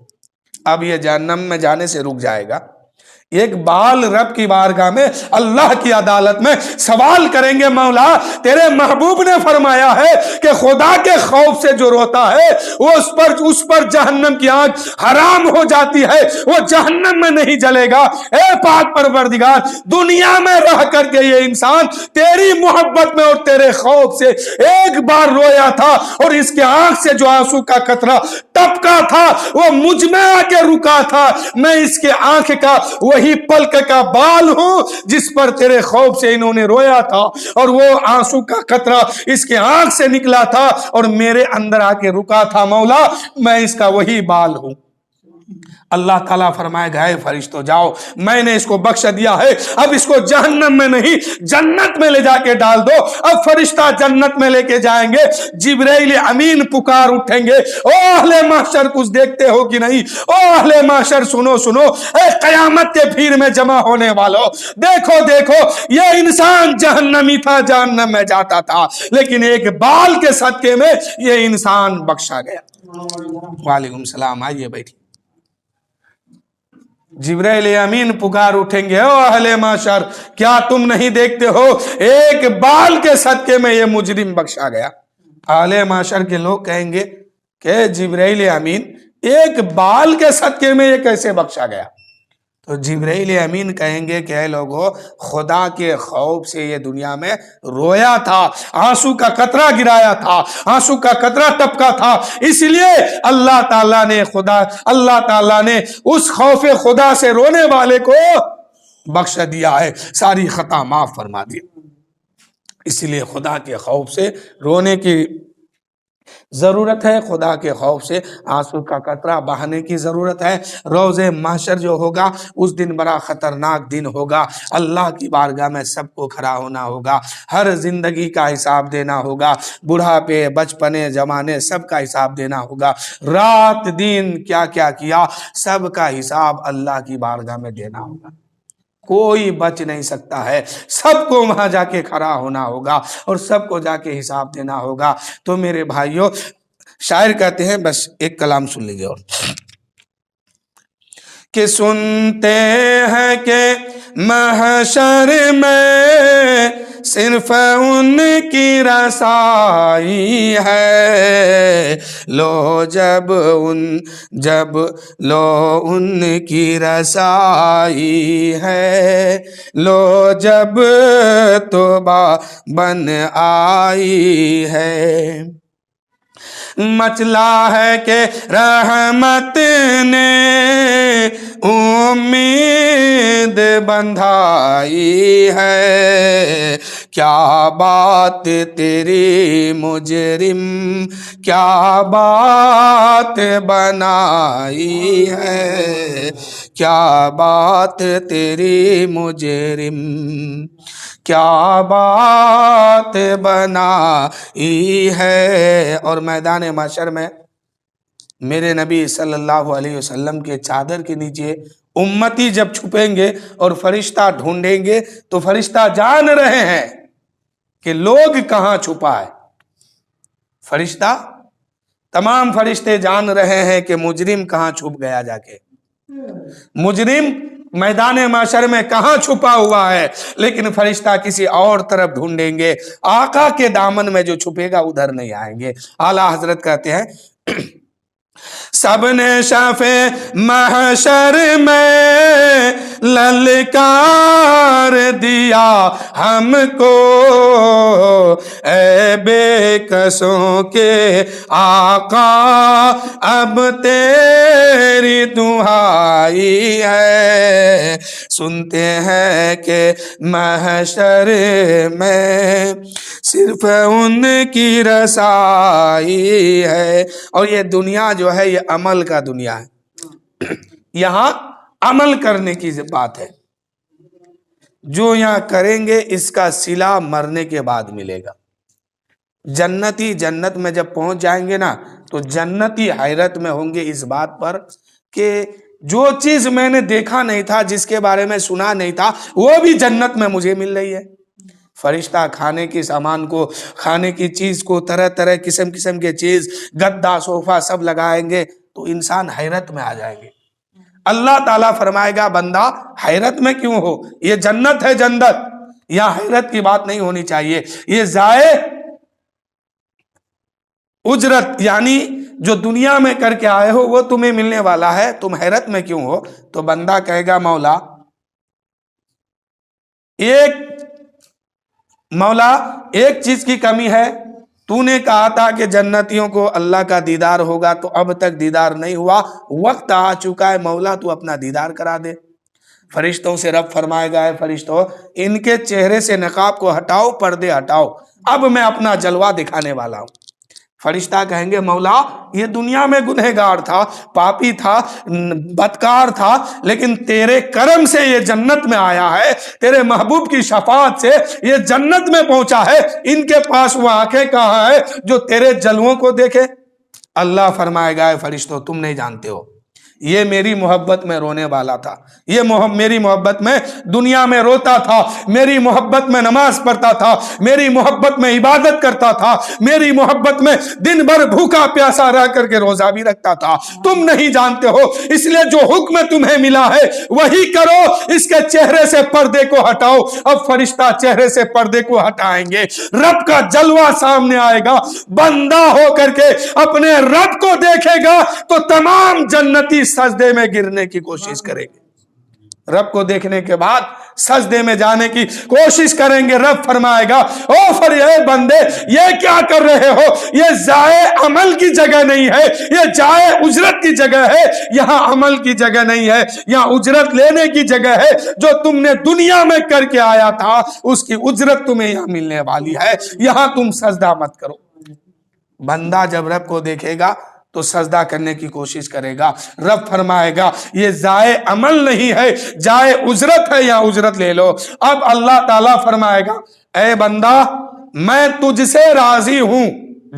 اب یہ جہنم میں جانے سے رک جائے گا۔ ایک بال رب کی بارگاہ میں اللہ کی عدالت میں سوال کریں گے، مولا تیرے محبوب نے فرمایا ہے کہ خدا کے خوف سے جو روتا ہے وہ اس پر جہنم کی آگ حرام ہو جاتی ہے، وہ جہنم میں نہیں جلے گا۔ اے پاک پروردگار دنیا میں رہ کر کے یہ انسان تیری محبت میں اور تیرے خوف سے ایک بار رویا تھا، اور اس کے آنکھ سے جو آنسو کا قطرہ ٹپکا تھا وہ مجھ میں آ کے رکا تھا، میں اس کے آنکھ کا وہی پلک کا بال ہوں جس پر تیرے خوف سے انہوں نے رویا تھا، اور وہ آنسو کا قطرہ اس کے آنکھ سے نکلا تھا اور میرے اندر آ کے رکا تھا، مولا میں اس کا وہی بال ہوں۔ اللہ تعالیٰ فرمائے گا، اے فرشتوں جاؤ، میں نے اس کو بخش دیا ہے، اب اس کو جہنم میں نہیں جنت میں لے جا کے ڈال دو۔ اب فرشتہ جنت میں لے کے جائیں گے، جبرائیل امین پکار اٹھیں گے، او اہل محشر کچھ دیکھتے ہو کہ نہیں؟ او اہل محشر سنو سنو، اے قیامت کے بھیڑ میں جمع ہونے والوں، دیکھو دیکھو یہ انسان جہنمی تھا، جہنم میں جاتا تھا، لیکن ایک بال کے صدقے میں یہ انسان بخشا گیا۔ وعلیکم السلام، آئیے بیٹھیے۔ جبرائیل امین پکار اٹھیں گے، او اہل محشر کیا تم نہیں دیکھتے ہو ایک بال کے صدقے میں یہ مجرم بخشا گیا؟ اہل محشر کے لوگ کہیں گے کہ جبرائیل امین ایک بال کے صدقے میں یہ کیسے بخشا گیا؟ تو جبرائیل امین کہیں گے کہ اے لوگو خدا کے خوف سے یہ دنیا میں رویا تھا، آنسو کا قطرہ گرایا تھا، آنسو کا قطرہ ٹپکا تھا، اس لیے اللہ تعالیٰ نے اس خوف خدا سے رونے والے کو بخش دیا ہے، ساری خطا معاف فرما دی۔ اس لیے خدا کے خوف سے رونے کی ضرورت ہے، خدا کے خوف سے آنسو کا قطرہ بہانے کی ضرورت ہے۔ روز محشر جو ہوگا اس دن بڑا خطرناک دن ہوگا، اللہ کی بارگاہ میں سب کو کھڑا ہونا ہوگا، ہر زندگی کا حساب دینا ہوگا، بڑھاپے بچپنے جوانے سب کا حساب دینا ہوگا، رات دن کیا کیا کیا سب کا حساب اللہ کی بارگاہ میں دینا ہوگا، کوئی بچ نہیں سکتا ہے، سب کو وہاں جا کے کھڑا ہونا ہوگا اور سب کو جا کے حساب دینا ہوگا۔ تو میرے بھائیوں شاعر کہتے ہیں، بس ایک کلام سن لیجیے اور کہ سنتے ہیں کہ محشر میں صرف ان کی رسائی ہے، لو جب ان کی رسائی ہے، لو جب توبہ بن آئی ہے، مچلا ہے کہ رحمت نے امید بندھائی ہے، کیا بات تیری مجرم کیا بات بنائی ہے، کیا بات تیری مجرم کیا بات بنائی ہے۔ اور میدان محشر میں میرے نبی صلی اللہ علیہ وسلم کے چادر کے نیچے امتی جب چھپیں گے اور فرشتہ ڈھونڈیں گے تو فرشتہ جان رہے ہیں کہ لوگ کہاں چھپا ہے. فرشتہ تمام فرشتے جان رہے ہیں کہ مجرم کہاں چھپ گیا جا کے. مجرم میدان معاشر میں کہاں چھپا ہوا ہے، لیکن فرشتہ کسی اور طرف ڈھونڈیں گے. آقا کے دامن میں جو چھپے گا ادھر نہیں آئیں گے. اعلیٰ حضرت کہتے ہیں سب نے شفے محشر میں للکار دیا ہم کو، اے بے کسوں کے آقا اب تیری دعائی ہے. سنتے ہیں کہ محشر میں صرف ان کی رسائی ہے. اور یہ دنیا جو ہے یہ عمل کا دنیا ہے. یہاں عمل کرنے کی بات ہے. جو یہاں کریں گے اس کا صلہ مرنے کے بعد ملے گا. جنتی جنت میں جب پہنچ جائیں گے نا تو جنتی حیرت میں ہوں گے اس بات پر کہ جو چیز میں نے دیکھا نہیں تھا، جس کے بارے میں سنا نہیں تھا، وہ بھی جنت میں مجھے مل رہی ہے. فرشتہ کھانے کی سامان کو، کھانے کی چیز کو، طرح طرح قسم قسم کے چیز، گدا صوفہ سب لگائیں گے تو انسان حیرت میں آ جائیں گے. اللہ تعالیٰ فرمائے گا بندہ حیرت میں کیوں ہو، یہ جنت ہے. جنت یہاں حیرت کی بات نہیں ہونی چاہیے. یہ ضائع اجرت یعنی جو دنیا میں کر کے آئے ہو وہ تمہیں ملنے والا ہے، تم حیرت میں کیوں ہو. تو بندہ کہے گا مولا ایک چیز کی کمی ہے. تو نے کہا تھا کہ جنتیوں کو اللہ کا دیدار ہوگا، تو اب تک دیدار نہیں ہوا. وقت آ چکا ہے مولا تو اپنا دیدار کرا دے. فرشتوں سے رب فرمائے گا، ہے فرشتوں ان کے چہرے سے نقاب کو ہٹاؤ، پردے ہٹاؤ، اب میں اپنا جلوہ دکھانے والا ہوں. فرشتہ کہیں گے مولا یہ دنیا میں گنہگار تھا، پاپی تھا، بدکار تھا، لیکن تیرے کرم سے یہ جنت میں آیا ہے، تیرے محبوب کی شفاعت سے یہ جنت میں پہنچا ہے. ان کے پاس وہ آنکھیں کہاں ہے جو تیرے جلووں کو دیکھے. اللہ فرمائے گا فرشتوں تم نہیں جانتے ہو، یہ میری محبت میں رونے والا تھا، یہ میری محبت میں دنیا میں روتا تھا، میری محبت میں نماز پڑھتا تھا، میری محبت میں عبادت کرتا تھا، میری محبت میں دن بھر بھوکا پیاسا رہ کر کے روزہ بھی رکھتا تھا. تم نہیں جانتے ہو، اس لیے جو حکم تمہیں ملا ہے وہی کرو. اس کے چہرے سے پردے کو ہٹاؤ. اب فرشتہ چہرے سے پردے کو ہٹائیں گے، رب کا جلوہ سامنے آئے گا. بندہ ہو کر کے اپنے رب کو دیکھے گا تو تمام جنتی سجدے میں گرنے کی کوشش کریں گے. رب کو دیکھنے کے بعد سجدے میں جانے کی کوشش کریں گے. رب فرمائے گا اے بندے یہ کیا کر رہے ہو، یہ ضائع عمل کی جگہ نہیں ہے، یہ ضائع اجرت کی جگہ ہے. یہاں عمل کی جگہ نہیں ہے، یہاں اجرت لینے کی جگہ ہے. جو تم نے دنیا میں کر کے آیا تھا اس کی اجرت تمہیں یہاں ملنے والی ہے. یہاں تم سجدہ مت کرو. بندہ جب رب کو دیکھے گا تو سجدہ کرنے کی کوشش کرے گا. رب فرمائے گا یہ ضائع عمل نہیں ہے، ضائع اجرت ہے، یا اجرت لے لو. اب اللہ تعالیٰ فرمائے گا اے بندہ میں تجھ سے راضی ہوں.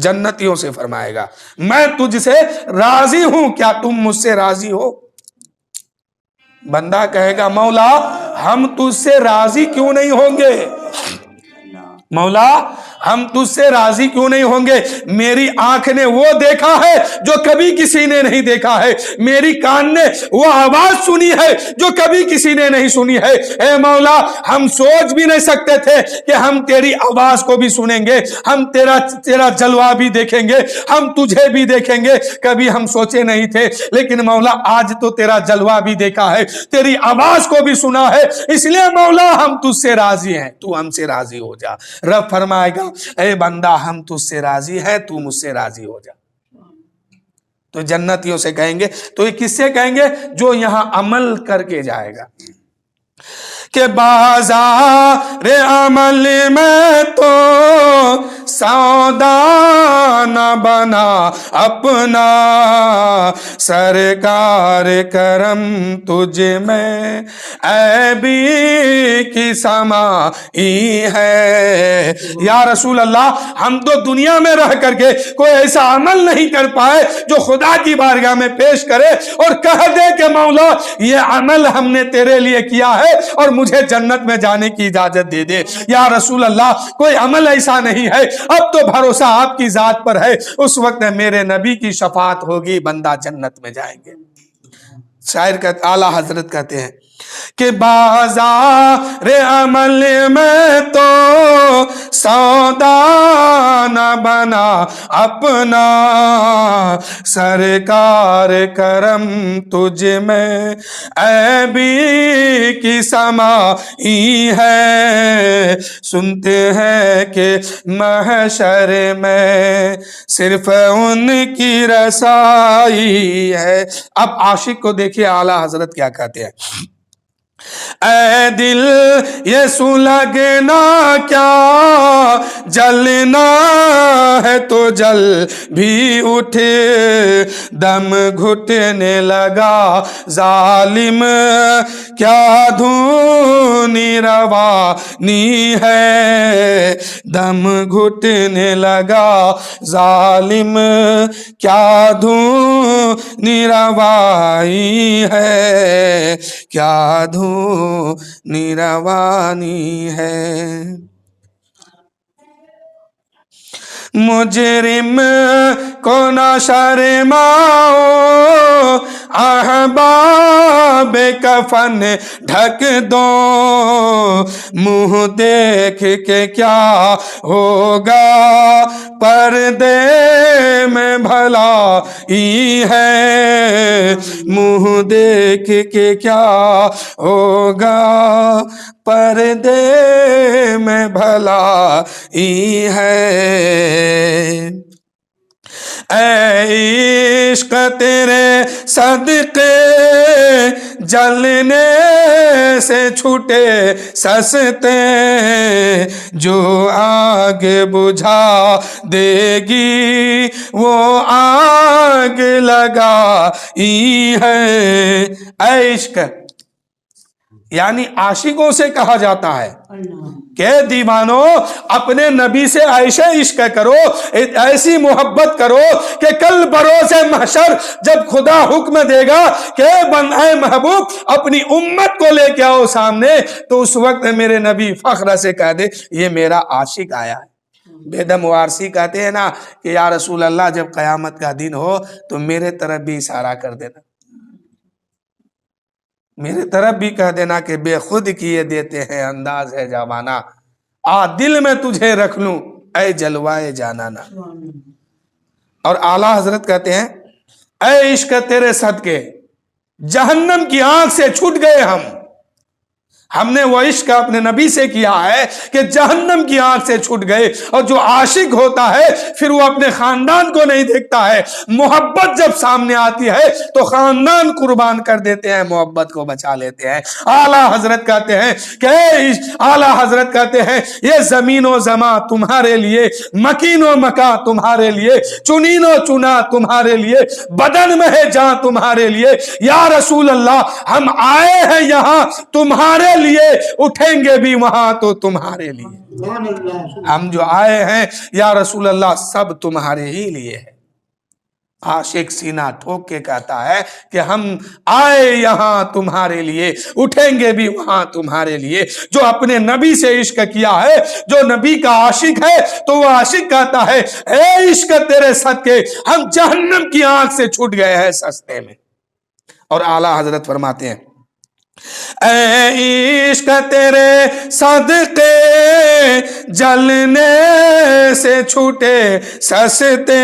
جنتیوں سے فرمائے گا میں تجھ سے راضی ہوں، کیا تم مجھ سے راضی ہو؟ بندہ کہے گا مولا ہم تجھ سے راضی کیوں نہیں ہوں گے، مولا ہم تجھ سے راضی کیوں نہیں ہوں گے. میری آنکھ نے وہ دیکھا ہے جو کبھی کسی نے نہیں دیکھا ہے، میری کان نے وہ آواز سنی ہے جو کبھی کسی نے نہیں سنی ہے. اے مولا ہم سوچ بھی نہیں سکتے تھے کہ ہم تیری آواز کو بھی سنیں گے، ہم تیرا جلوہ بھی دیکھیں گے، ہم تجھے بھی دیکھیں گے. کبھی ہم سوچے نہیں تھے، لیکن مولا آج تو تیرا جلوہ بھی دیکھا ہے، تیری آواز کو بھی سنا ہے، اس لیے مولا ہم تجھ سے راضی ہیں، تو ہم سے راضی ہو جا. رب فرمائے گا اے بندہ ہم تجھ سے راضی ہے، تو مجھ سے راضی ہو جا. تو جنتیوں سے کہیں گے، تو یہ کس سے کہیں گے؟ جو یہاں عمل کر کے جائے گا کہ بازار عمل میں تو سودا نہ بنا اپنا، سرکار کرم تجھ میں عیبی کی سمائی ہے. یا رسول اللہ ہم تو دنیا میں رہ کر کے کوئی ایسا عمل نہیں کر پائے جو خدا کی بارگاہ میں پیش کرے اور کہہ دے کہ مولا یہ عمل ہم نے تیرے لیے کیا ہے اور مجھے جنت میں جانے کی اجازت دے دے۔ یا رسول اللہ کوئی عمل ایسا نہیں ہے، اب تو بھروسہ آپ کی ذات پر ہے، اس وقت میرے نبی کی شفاعت ہوگی، بندہ جنت میں جائیں گے۔ شاعر کا اعلیٰ حضرت کہتے ہیں کہ بازار عمل میں تو سودا نہ بنا اپنا، سرکار کرم تجھ میں عیبی کی سمائی ہے، سنتے ہیں کہ محشر میں صرف ان کی رسائی ہے۔ اب عاشق کو دیکھیے اعلیٰ حضرت کیا کہتے ہیں، اے دل یہ سلگنا کیا جلنا ہے تو جل بھی اٹھے، دم گھٹنے لگا ظالم کیا دھونی روانی ہے، دم گھٹنے لگا ظالم کیا دھونی روانی ہے، کیا دھونی روانی ہے۔ مجرم کو نہ شرماؤ احباب کفن ڈھک دو، منہ دیکھ کے کیا ہوگا پردے میں بھلائی ہے، منہ دیکھ کے کیا ہوگا پردے میں بھلائی ہے۔ اے عشق تیرے صدقے جلنے سے چھوٹے سستے، جو آگ بجھا دے گی وہ آگ لگائی ہے۔ اے عشق یعنی عاشقوں سے کہا جاتا ہے کہ دیوانو اپنے نبی سے ایسے عشق کرو، ایسی محبت کرو کہ کل بروز محشر جب خدا حکم دے گا کہ اے محبوب اپنی امت کو لے کے آؤ سامنے، تو اس وقت میرے نبی فخر سے کہہ دے یہ میرا عاشق آیا ہے۔ بیدم وارسی کہتے ہیں نا کہ یا رسول اللہ جب قیامت کا دن ہو تو میرے طرف بھی اشارہ کر دینا، میرے طرف بھی کہہ دینا کہ بے خود کیے دیتے ہیں انداز ہے جوانہ، آ دل میں تجھے رکھ لوں اے جلوائے جانانا۔ اور اعلیٰ حضرت کہتے ہیں اے عشق تیرے صدقے جہنم کی آنکھ سے چھوٹ گئے ہم نے وہ عشق اپنے نبی سے کیا ہے کہ جہنم کی آنکھ سے چھوٹ گئے۔ اور جو عاشق ہوتا ہے پھر وہ اپنے خاندان کو نہیں دیکھتا ہے، محبت جب سامنے آتی ہے تو خاندان قربان کر دیتے ہیں، محبت کو بچا لیتے ہیں۔ اعلیٰ حضرت کہتے ہیں کہ اعلیٰ حضرت کہتے ہیں یہ زمین و زماں تمہارے لیے، مکین و مکاں تمہارے لیے، چنین و چنا تمہارے لیے، بدن میں ہے جاں تمہارے لیے۔ یا رسول اللہ ہم آئے ہیں یہاں تمہارے لیے، اٹھیں گے بھی وہاں تو تمہارے لیے۔ ہم جو آئے ہیں یا رسول اللہ سب تمہارے ہی لیے ہے۔ عاشق سینہ ٹھوک کے کہتا ہے کہ ہم آئے یہاں تمہارے لیے، اٹھیں گے بھی وہاں تمہارے لیے۔ جو اپنے نبی سے عشق کیا ہے، جو نبی کا عاشق ہے، تو وہ عاشق کہتا ہے اے عشق تیرے صدقے ہم جہنم کی آنکھ سے چھوٹ گئے ہیں سستے میں۔ اور اعلیٰ حضرت فرماتے ہیں اے عشق تیرے صدقے جلنے سے چھوٹے سستے،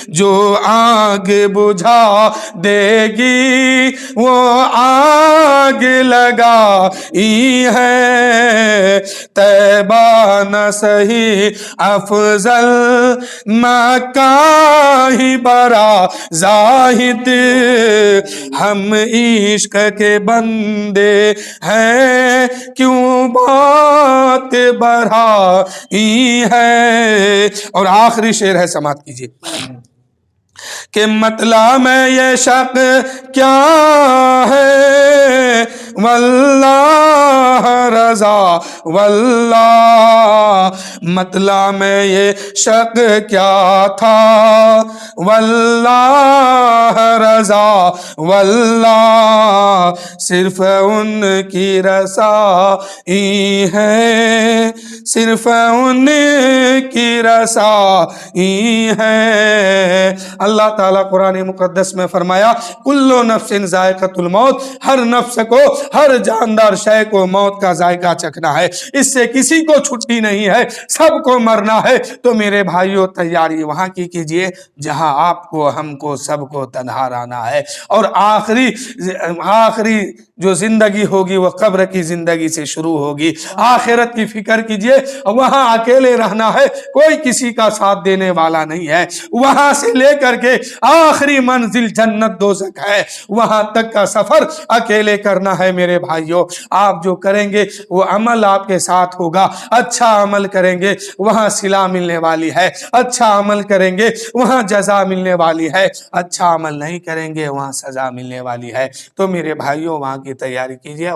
جو آگ بجھا دے گی وہ آگ لگائی ہے، طیبہ نہ سہی افضل مکہ ہی برا زاہد، ہم عشق کے بندے ہیں کیوں بات بڑھائی ہے۔ اور آخری شعر ہے سماعت کیجیے کہ مطلع میں یہ شک کیا ہے واللہ رضا واللہ، مطلع میں یہ شک کیا تھا واللہ رضا واللہ صرف ان کی رسائی ہے، صرف ان کی رسائی ہے۔ اللہ تعالیٰ قرآن مقدس میں فرمایا کل نفس ذائقۃ الموت، ہر نفس کو، ہر جاندار شے کو موت کا ذائقہ چکھنا ہے، اس سے کسی کو چھٹی نہیں ہے، سب کو مرنا ہے۔ تو میرے بھائیوں تیاری وہاں کی کیجئے جہاں آپ کو، ہم کو، سب کو تنہا رہنا ہے، اور آخری جو زندگی ہوگی وہ قبر کی زندگی سے شروع ہوگی۔ آخرت کی فکر کیجئے، وہاں اکیلے رہنا ہے، کوئی کسی کا ساتھ دینے والا نہیں ہے، وہاں سے لے کر کے آخری منزل جنت دوزخ ہے، وہاں تک کا سفر اکیلے کرنا ہے۔ میرے بھائیوں آپ جو کریں گے وہ عمل آپ کے ساتھ ہوگا، اچھا عمل کریں گے وہاں صلہ ملنے والی ہے، اچھا عمل کریں گے وہاں جزا ملنے والی ہے، اچھا عمل نہیں کریں گے وہاں سزا ملنے والی ہے۔ تو میرے بھائیوں وہاں کی تیاری کیجئے۔